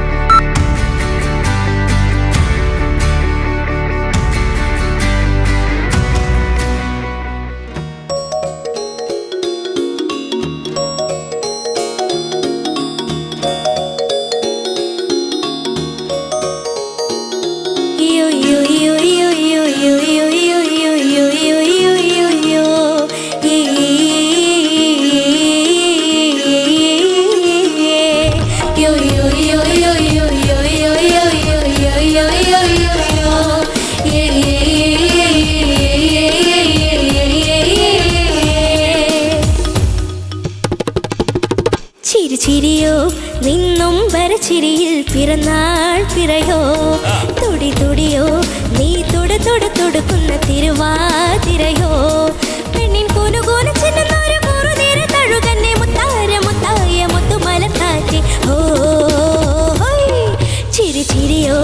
ചിരിയോ നിന്നും വരച്ചിരിയിൽ പിറന്നാൾ പിറയോ തുടി തുടിയോ നീ തുട തുട തുടക്കുന്ന തിരുവാതിരയോ പെണ്ണിൻ കൂനുകൂന ചിന്നൊരു കുറുനീര തഴുകന്നെ മുത്താര മുത്തായ മുത്തുമലക്കാറ്റി. ഓ ചിരി ചിരിയോ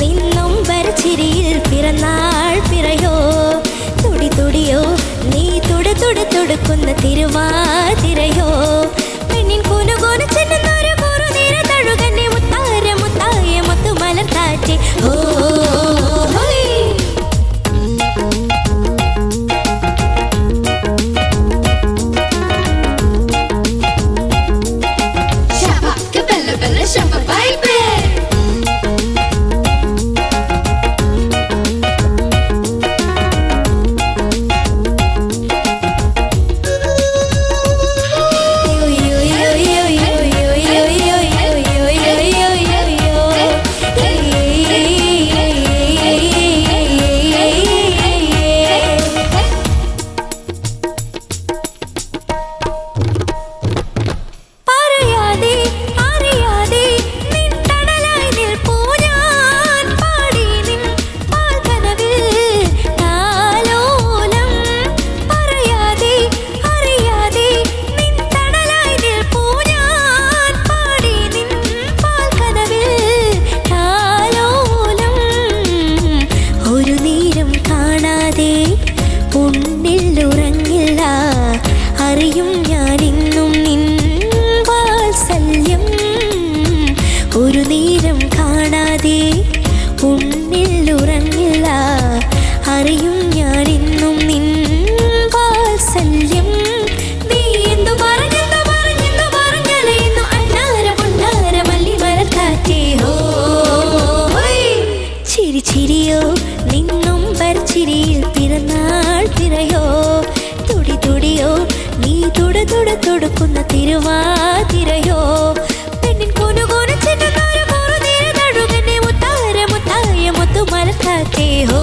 നിന്നും വരച്ചിരിയിൽ പിറന്നാൾ പിറയോ തുടി തുടിയോ നീ തുട തുട തുടക്കുന്ന തിരുവാതിരയോ പെണ്ണിൻ കൂനുകൂന ചിന്നൊരു കുറുനീര തഴുകന്നെ മുത്താര മുത്തായ മുത്തുമലക്കാറ്റി. ഓ തുടുക്കുന്ന തിരുവാതിരയോ പെണ്ണിൻ കൂനുകൂന ചിന്നൊരു കുറുനീര തഴുകന്നെ മുത്താര മുത്തായ മുത്തുമലക്കാറ്റി. ഹോ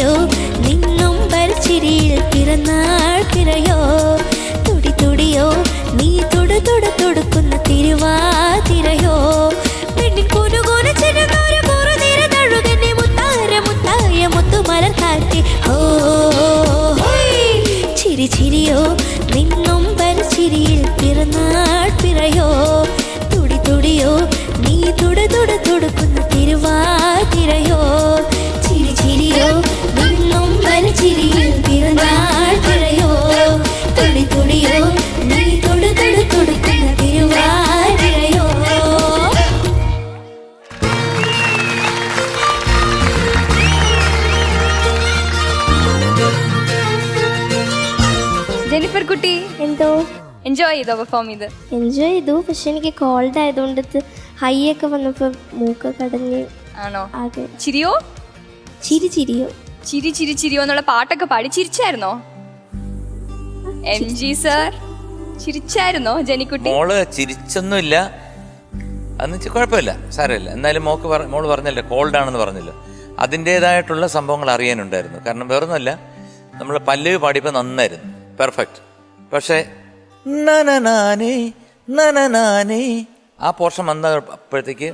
ചിരിയോ നിന്നും ചിരിയിൽ പിറന്നാൾ പിറയോ തുടി തുടിയോ നീ തുട തുട തൊടുക്കുന്ന തിരുവാതിരയോ പെണ്ണിൻ കുനുകുന ചെന്നൊരു കുറുനിര തഴുകന്നെ മുത്താര മുത്തായ മുത്തുമലർ കാറ്റി ഓ ചിരി ചിരിയോ നിന്നും ചിരിയിൽ പിറന്നാൾ പിറയോ തുടി തുടിയോ നീ തുട തുട തൊടുക്കുന്ന തിരുവാതിരയോ ചിരി ചിരിയോ നിന്നും ചിരിയിൽ പിറന്നാൾ പിറയോ തുടി തുടിയോ നീ തുട തുട തൊടുക്കുന്ന തിരുവാതിരയോ. ജെനിഫർ കുട്ടി എന്തോ എൻജോയ് ചെയ്തോ പെർഫോം ചെയ്ത്? എൻജോയ് ചെയ്തു, പക്ഷെ എനിക്ക് കോൾഡ് ആയതുകൊണ്ട് ഹൈ ഒക്കെ വന്നപ്പോൾ മൂക്കൊക്കെ അടഞ്ഞ് ആണോ? ആകെ ചിരിയോ ചിരിയോ ചിരി ചിരി ചിരിയോ എന്നുള്ള പാട്ടൊക്കെ പാടി ചിരിച്ചായിരുന്നോ? MG sir ചിരിച്ചായിരുന്നോ ജെനിക്കുട്ടി? മോള് ചിരിച്ചൊന്നുമില്ല, അന്ന് കുഴപ്പമില്ല, സാരമില്ല. എന്നാലും മോള് പറഞ്ഞല്ലോ കോൾഡ് ആണെന്ന് പറഞ്ഞല്ലോ, അതിൻ്റെതായിട്ടുള്ള സംഭവങ്ങൾ അറിയാനുണ്ടായിരുന്നു. കാരണം വേറൊന്നുമല്ല, നമ്മൾ പല്ലവി പാടിയപ്പോൾ നന്നായിരുന്നു, പെർഫെക്റ്റ്. പക്ഷേ നനനാനേ ആ പോർഷൻ വന്നപ്പോഴത്തേക്ക്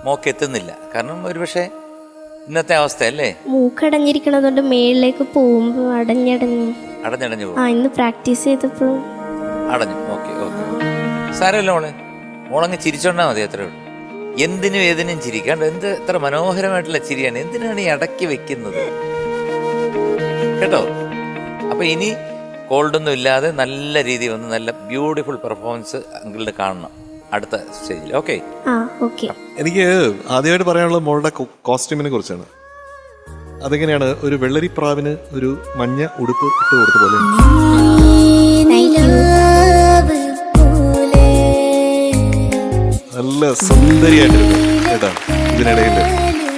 മോക്ക് എത്തുന്നില്ല. കാരണം ഒരുപക്ഷെ ഇന്നത്തെ അവസ്ഥ അല്ലേ, മൂക്കടഞ്ഞിരിക്കണതുകൊണ്ട് മേളിലേക്ക് പോകുമ്പോൾ അടഞ്ഞടഞ്ഞു പോകും. ഇന്ന് പ്രാക്ടീസ് ചെയ്തപ്പോഴും അടഞ്ഞു. ഓക്കെ സാരമില്ല മോളങ്ങ് ചിരിച്ചോണ്ടാ മതി, അത്രേ ഉള്ളൂ. എന്തിനും ഏതിനും ചിരിക്കാണ്ട് എന്ത് എത്ര മനോഹരമായിട്ടുള്ള ചിരിയാണ്, എന്തിനാണ് ഈ അടക്കി വെക്കുന്നത് കേട്ടോ. അപ്പൊ ഇനി കോൾഡൊന്നും ഇല്ലാതെ നല്ല രീതിയിൽ വന്ന് നല്ല ബ്യൂട്ടിഫുൾ പെർഫോമൻസ് അങ്കിളിന് കാണണം അടുത്ത സ്റ്റേജിൽ. ഓക്കെ എനിക്ക് ആദ്യമായിട്ട് പറയാനുള്ളത് മോളുടെ കോസ്റ്റ്യൂമിനെ കുറിച്ചാണ്. അതെങ്ങനെയാണ് ഒരു വെള്ളരിപ്രാവിന് ഒരു മഞ്ഞ ഉടുപ്പ് ഇട്ട് കൊടുത്ത പോലെ നല്ല സുന്ദരിയായിട്ടിരുന്നു കേട്ടാ ഇതിനിടയിൽ.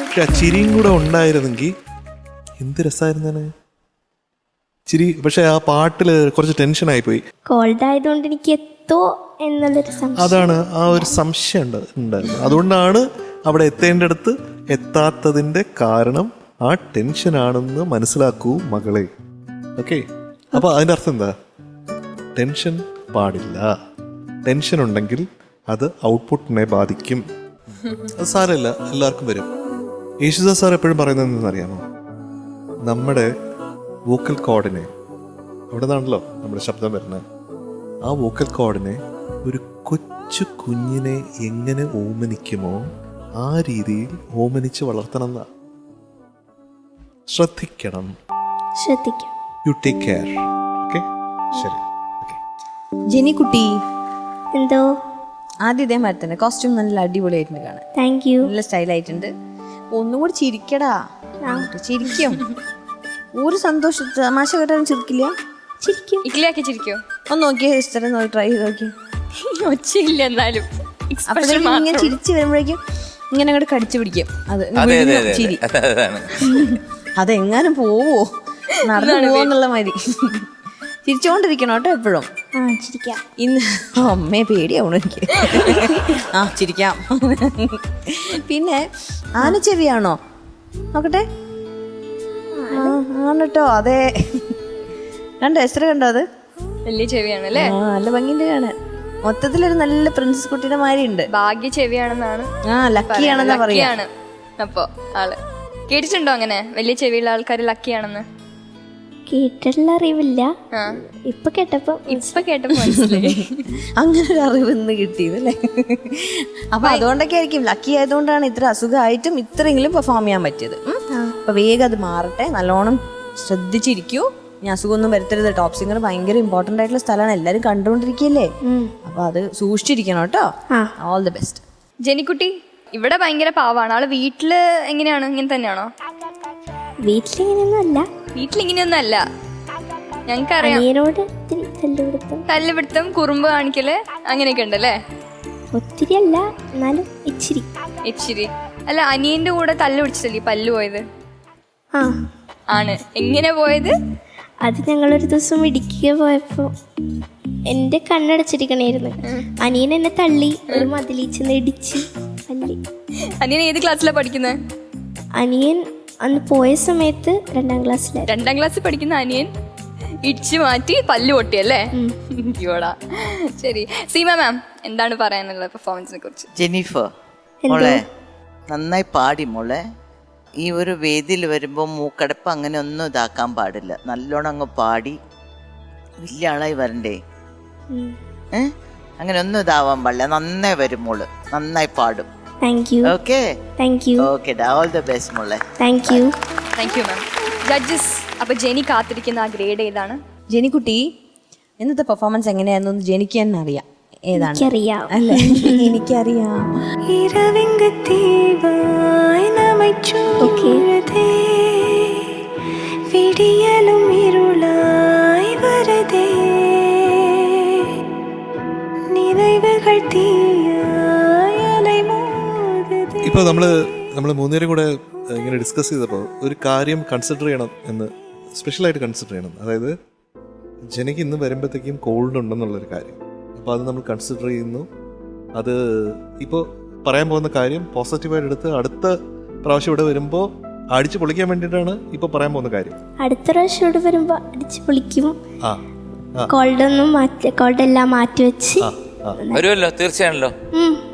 പക്ഷെ ആ ചിരിയും കൂടെ ഉണ്ടായിരുന്നെങ്കിൽ എന്ത് രസമായിരുന്നേ ചിരി. പക്ഷെ ആ പാട്ടില് കുറച്ച് ടെൻഷൻ ആയിപ്പോയി. കോൾഡ് ആയതുകൊണ്ട് എനിക്ക് എത്തോ എന്നുള്ളൊരു സംശയം, അതാണ് ആ ഒരു സംശയം ഉണ്ടായിരുന്നു. അതുകൊണ്ടാണ് അവിടെ എത്തേണ്ടടുത്ത് എത്താത്തതിന്റെ കാരണം ആ ടെൻഷനാണെന്ന് മനസ്സിലാക്കൂ മകളെ. ഓക്കെ, അപ്പൊ അതിന്റെ അർത്ഥം എന്താ? ടെൻഷൻ പാടില്ല. ടെൻഷൻ ഉണ്ടെങ്കിൽ അത് ഔട്ട്പുട്ടിനെ ബാധിക്കും. അത് സാരമില്ല, എല്ലാവർക്കും വരും. യേശുദാസ് സാർ എപ്പോഴും പറയുന്നത് എന്താണെന്നറിയാമോ? നമ്മുടെ വോക്കൽ കോഡിനെ, അവിടെ നിന്നാണല്ലോ നമ്മുടെ ശബ്ദം വരുന്നത്, ആ വോക്കൽ കോഡിനെ ഒരു കൊച്ചു കുഞ്ഞിനെ എങ്ങനെ ഓമനിക്കുമോ ആ രീതിയിൽ ഓമനിച്ച് വളർത്തണം എന്നാ. ശ്രദ്ധിക്കാം. You take care. ഓക്കെ, ശരി. ജെനിക്കുട്ടി എന്തോ ആദ്യം ഇതേമാതിരി തന്നെ കോസ്റ്റ്യൂം നല്ല അടിപൊളിയായിട്ടുണ്ട് കാണാൻ. Thank you. നല്ല സ്റ്റൈലായിട്ടുണ്ട്. ഒന്നും കൂടി ചിരിക്കടാ, ചിരിക്കും. ഒരു സന്തോഷം തമാശ കേട്ടാലും ചിരിക്കില്ല. ഇക്ലിയാക്കി ചിരിക്കോ? ഒന്ന് നോക്കിയേ സിസ്റ്റർ, ട്രൈ ചെയ്ത് നോക്കി. ഒച്ചയില്ല എന്നാലും അപ്പോഴത്തേക്കും ഇങ്ങനെ ചിരിച്ചു വരുമ്പോഴേക്കും ഇങ്ങനെ അങ്ങോട്ട് കടിച്ചു പിടിക്കും. അത് ചിരി അതെങ്ങാനും പോവോ, നടന്നു പോവെന്നുള്ള മാതിരി ചിരിച്ചോണ്ടിരിക്കണം കേട്ടോ എപ്പോഴും. ഇന്ന് അമ്മയെ പേടിയാവണം എനിക്ക്. ചിരിക്കാം. പിന്നെ ആനച്ചെവിയാണോ നോക്കട്ടെ? ആണ് കേട്ടോ, അതെ. കണ്ടോ എത്ര കണ്ടോ? അത് വലിയ ചെവിയാണല്ലേ? നല്ല ഭംഗിന്റെ കാണാൻ. മൊത്തത്തിലൊരു നല്ല പ്രിൻസസ് കുട്ടിയുടെ മാതിരി ഉണ്ട്. ഭാഗ്യ ചെവിയാണെന്നാണ്, ലക്കിയാണെന്നാ പറയാ. അപ്പൊ ആള് കേട്ടിട്ടുണ്ടോ അങ്ങനെ വലിയ ചെവിയുള്ള ആൾക്കാർ ലക്കിയാണെന്ന്? കേട്ടിട്ടുള്ള അറിവില്ല, ഇപ്പൊ കേട്ടപ്പോ മനസ്സിലായി. അങ്ങനെ ഒരു അറിവ് ഇന്ന് കിട്ടിയതല്ലേ. അപ്പൊ അതുകൊണ്ടൊക്കെ ആയിരിക്കും, ലക്കി ആയതുകൊണ്ടാണ് ഇത്ര അസുഖമായിട്ടും ഇത്രയെങ്കിലും പെർഫോം ചെയ്യാൻ പറ്റിയത്. അപ്പൊ വേഗം അത് മാറട്ടെ, നല്ലോണം ശ്രദ്ധിച്ചിരിക്കൂ. ഇനി അസുഖമൊന്നും വരുത്തരുത്. ടോപ്പ് സിംഗർ ഭയങ്കര ഇമ്പോർട്ടന്റ് ആയിട്ടുള്ള സ്ഥലമാണ്, എല്ലാരും കണ്ടുകൊണ്ടിരിക്കുകയല്ലേ. അപ്പൊ അത് സൂക്ഷിച്ചിരിക്കണം കേട്ടോ. All the best. ജെനിക്കുട്ടി ഇവിടെ ഭയങ്കര പാവാണ് ആള്. വീട്ടില് എങ്ങനെയാണ്? ഇങ്ങനെ തന്നെയാണോ? വീട്ടിലിങ്ങനെയൊന്നും അല്ല, ഞങ്ങൾക്കറിയാം. തല്ലുപിടുത്തം, കുറുമ്പ് കാണിക്കല്, അങ്ങനെയൊക്കെ ഉണ്ടല്ലേ? ഒത്തിരി അല്ല, എന്നാലും ഇച്ചിരി. അല്ല, അനിയന്റെ കൂടെ തല്ല് പിടിച്ചല്ലേ പല്ല് പോയത്? ആണ്. എങ്ങനെ പോയത്? അത് ഞങ്ങളൊരു ദിവസം ഇടുക്കിക്ക് പോയപ്പോ എന്റെ കണ്ണടച്ചിരിക്കണായിരുന്നു. അനിയൻ എന്നെ തള്ളി ഒരു മതിലീച്ചെന്ന് ഇടിച്ച് പല്ലി. അനിയൻ ഏത് ക്ലാസ്സിലാണ് പഠിക്കുന്നത്? അനിയൻ അന്ന് പോയ സമയത്ത് 2ാം ക്ലാസ്സിലായിരുന്നു. 2ാം ക്ലാസ്സിൽ പഠിക്കുന്ന അനിയൻ ഇടിച്ചു മാറ്റി പല്ല് പൊട്ടിയല്ലേ? അയ്യോടാ. ശരി, സീമ മാം എന്താണ് പറയാനുള്ളത് പെർഫോമൻസിനെ കുറിച്ച്? ജെന്നിഫർ മോളെ നന്നായി പാടി മോളെ. ഈ ഒരു വേദിയിൽ വരുമ്പോൾ മൂക്കടപ്പ് അങ്ങനെ ഒന്നും ഇതാക്കാൻ പാടില്ല. നല്ലോണം അങ്ങ് പാടി വലിയ ആളായി വരണ്ടേ. അങ്ങനെ ഒന്നും ഇതാവാൻ പാടില്ല. നന്നായി വരും മോള്, നന്നായി പാടും. Thank you. Okay thank you. Okay, all the best മോളെ. Thank you. Thank you ma'am. Judges, അപ്പൊ ജെനി കാത്തിരിക്കുന്ന ആ ഗ്രേഡ് ഏതാണ്? ജെനിക്കുട്ടി ഇന്നത്തെ പെർഫോമൻസ് എങ്ങനെയായിരുന്നു ജെനിക്ക് തന്നെ അറിയാം. ഏതാണ് എനിക്കറിയാം. അല്ലേ? എനിക്കറിയാം. ഓക്കെ. ഇപ്പൊ നമ്മള് മൂന്നുപേരും കൂടെ ഇങ്ങനെ ഡിസ്കസ് ചെയ്തപ്പോൾ ഒരു കാര്യം കൺസിഡർ ചെയ്യണം എന്ന് സ്പെഷ്യലായിട്ട് കൺസിഡർ ചെയ്യണം. അതായത് ജനയ്ക്ക് ഇന്ന് വരുമ്പോഴത്തേക്കും കോൾഡ് ഉണ്ടെന്നുള്ളൊരു കാര്യം. അപ്പോൾ അത് നമ്മൾ കൺസിഡർ ചെയ്യുന്നു. അത് ഇപ്പോൾ പറയാൻ പോകുന്ന കാര്യം പോസിറ്റീവായിട്ട് എടുത്ത് അടുത്ത പ്രാവശ്യം ഇവിടെ വരുമ്പോൾ അടിച്ചു പൊളിക്കാൻ വേണ്ടിയിട്ടാണ് ഇപ്പോൾ പറയാൻ പോകുന്ന കാര്യം. അടുത്ത പ്രാവശ്യം ഇവിടെ വരുമ്പോൾ അടിച്ചു പൊളിക്കും. ആ കോൾഡ് എല്ലാം മാറ്റി വെച്ച് വരുമല്ലോ, തീർച്ചയാണല്ലോ.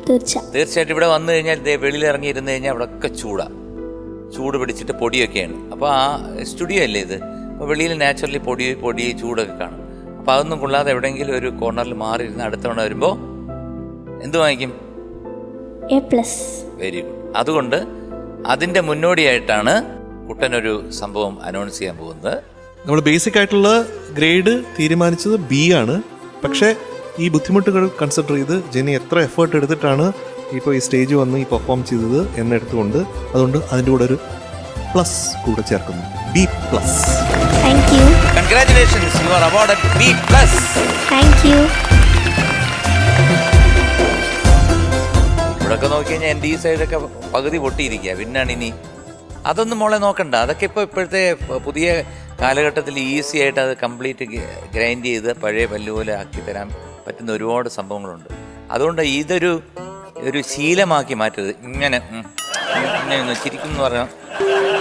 തീർച്ചയായിട്ടും ഇവിടെ വന്നു കഴിഞ്ഞാൽ വെളിയിൽ ഇറങ്ങിയിരുന്ന് കഴിഞ്ഞാൽ അവിടെ ഒക്കെ ചൂട് പിടിച്ചിട്ട് പൊടിയൊക്കെയാണ്. അപ്പോൾ ആ സ്റ്റുഡിയോ അല്ലേ ഇത്, അപ്പോൾ വെളിയിൽ നാച്ചുറലി പൊടി ചൂടൊക്കെ കാണും. അപ്പോൾ അതൊന്നും കൊള്ളാതെ എവിടെയെങ്കിലും ഒരു കോർണറിൽ മാറിയിരുന്ന് അടുത്ത തവണ വരുമ്പോൾ എന്ത് വാങ്ങിക്കും? A+. Very good. അതുകൊണ്ട് അതിൻ്റെ മുന്നോടിയായിട്ടാണ് കുട്ടനൊരു സംഭവം അനൗൺസ് ചെയ്യാൻ പോകുന്നത്. നമ്മൾ ബേസിക് ആയിട്ടുള്ള ഗ്രേഡ് തീരുമാനിച്ചത് B ആണ്. പക്ഷേ ഈ ബുദ്ധിമുട്ടുകൾ കൺസിഡർ ചെയ്ത് ജെനി എത്ര എഫേർട്ട് എടുത്തിട്ടാണ് ഇപ്പോൾ ഈ സ്റ്റേജ് വന്ന് ഈ പെർഫോം ചെയ്തത് എന്നെടുത്തുകൊണ്ട് അതുകൊണ്ട് അതിൻ്റെ കൂടെ ഒരു പ്ലസ് കൂടെ ചേർക്കുന്നു. B+. Thank you. Congratulations, you are awarded B+. Thank you. ഇവിടെയൊക്കെ നോക്കി കഴിഞ്ഞാൽ എൻ്റെ ഈ സൈഡൊക്കെ പകുതി പൊട്ടിയിരിക്കുക. പിന്നാണ് ഇനി അതൊന്നും മോളെ നോക്കണ്ട. അതൊക്കെ ഇപ്പോഴത്തെ പുതിയ കാലഘട്ടത്തിൽ ഈസി ആയിട്ട് അത് കംപ്ലീറ്റ് ഗ്രൈൻഡ് ചെയ്ത് പഴയ പല്ലുപോലെ ആക്കി തരാൻ പറ്റുന്ന ഒരുപാട് സംഭവങ്ങളുണ്ട്. അതുകൊണ്ട് ഇതൊരു ശീലമാക്കി മാറ്റരുത്. ഇങ്ങനെ ഒന്ന് ചിരിക്കും എന്ന് പറഞ്ഞാൽ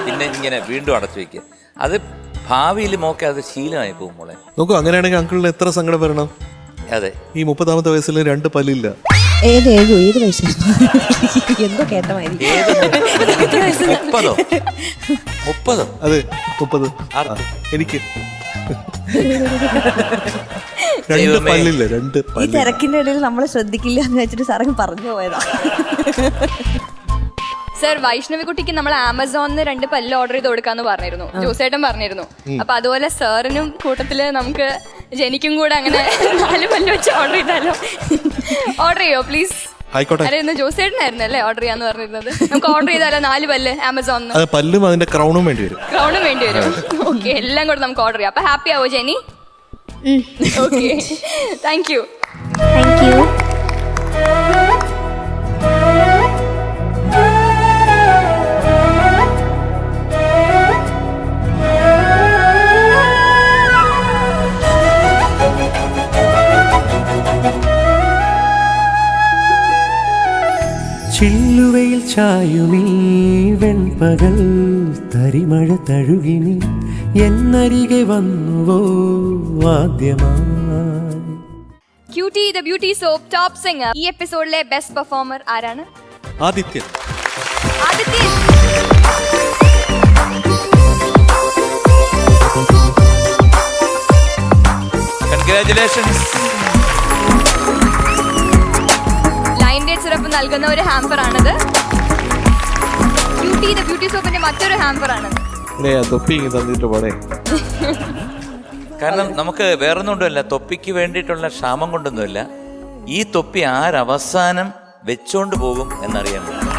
പിന്നെ ഇങ്ങനെ വീണ്ടും അടച്ചു വയ്ക്കുക. അത് ഭാവിയിൽ മോക്കെ അത് ശീലമായി പോകും മോളെ. നോക്കൂ, അങ്ങനെയാണെങ്കിൽ അങ്കിളിന് എത്ര സങ്കടം വരണം. അതെ, ഈ 30ാമത്തെ വയസ്സിൽ 2 പല്ലില്ല. ഏത് വയസ്സ് എന്തോ കേട്ടമായിരിക്കും. 30? അതെ, 30. എനിക്ക് 2 പല്ലില്ല. 2 ഈ തിരക്കിന്റെ ഇടയിൽ നമ്മൾ ശ്രദ്ധിക്കില്ല എന്ന് വെച്ചിട്ട് സാറങ്ങ് പറഞ്ഞു പോയതാ. സർ, വൈഷ്ണവി കുട്ടിക്ക് നമ്മൾ ആമസോണിന്ന് 2 പല്ല് ഓർഡർ ചെയ്ത് കൊടുക്കാന്ന് പറഞ്ഞിരുന്നു, ജോസേട്ടൻ പറഞ്ഞിരുന്നു. അപ്പൊ അതുപോലെ സാറിനും കൂട്ടത്തില് നമുക്ക് ജനിക്കും കൂടെ അങ്ങനെ 4 പല്ല് വെച്ച് ഓർഡർ ചെയ്താലോ? ഓർഡർ ചെയ്യോ പ്ലീസ്? ആയിക്കോട്ടെ. അതെ, ജോസേട്ടനായിരുന്നു അല്ലേ ഓർഡർ ചെയ്യാന്ന് പറഞ്ഞിരുന്നത്. നമുക്ക് ഓർഡർ ചെയ്താലോ 4 പല്ല് ആമസോണിന്ന്? പല്ലും അതിന്റെ ക്രൗണും വേണ്ടി വരും. ക്രൗണും വേണ്ടി വരും. ഓക്കെ, എല്ലാം കൂടെ നമുക്ക് ഓർഡർ ചെയ്യാം. അപ്പൊ ഹാപ്പി ആവോ Jenny? Okay, thank you. Thank you. ചില്ലുവയിൽ ചായുമീ വെൺപകൽ തരിമഴ തഴുകിനി എന്നരികെ വന്നുവോ ആദ്യമായി. Cutie the beauty soap top singer. ഈ എപ്പിസോഡിലെ ബെസ്റ്റ് പെർഫോമർ ആരാണ്? Adithyan. Congratulations. Lion date syrup നൽകുന്ന ഒരു ഹാമ്പർ ആണത്. ക്യൂട്ടി ദ ബ്യൂട്ടി സോപ്പിന്റെ മറ്റൊരു ഹാമ്പർ ആണ്. കാരണം നമുക്ക് വേറൊന്നുകൊണ്ടുമല്ല, തൊപ്പിക്ക് വേണ്ടിയിട്ടുള്ള ക്ഷാമം കൊണ്ടൊന്നുമില്ല. ഈ തൊപ്പി ആരവസാനം വെച്ചോണ്ട് പോകും എന്നറിയാൻ പറ്റും.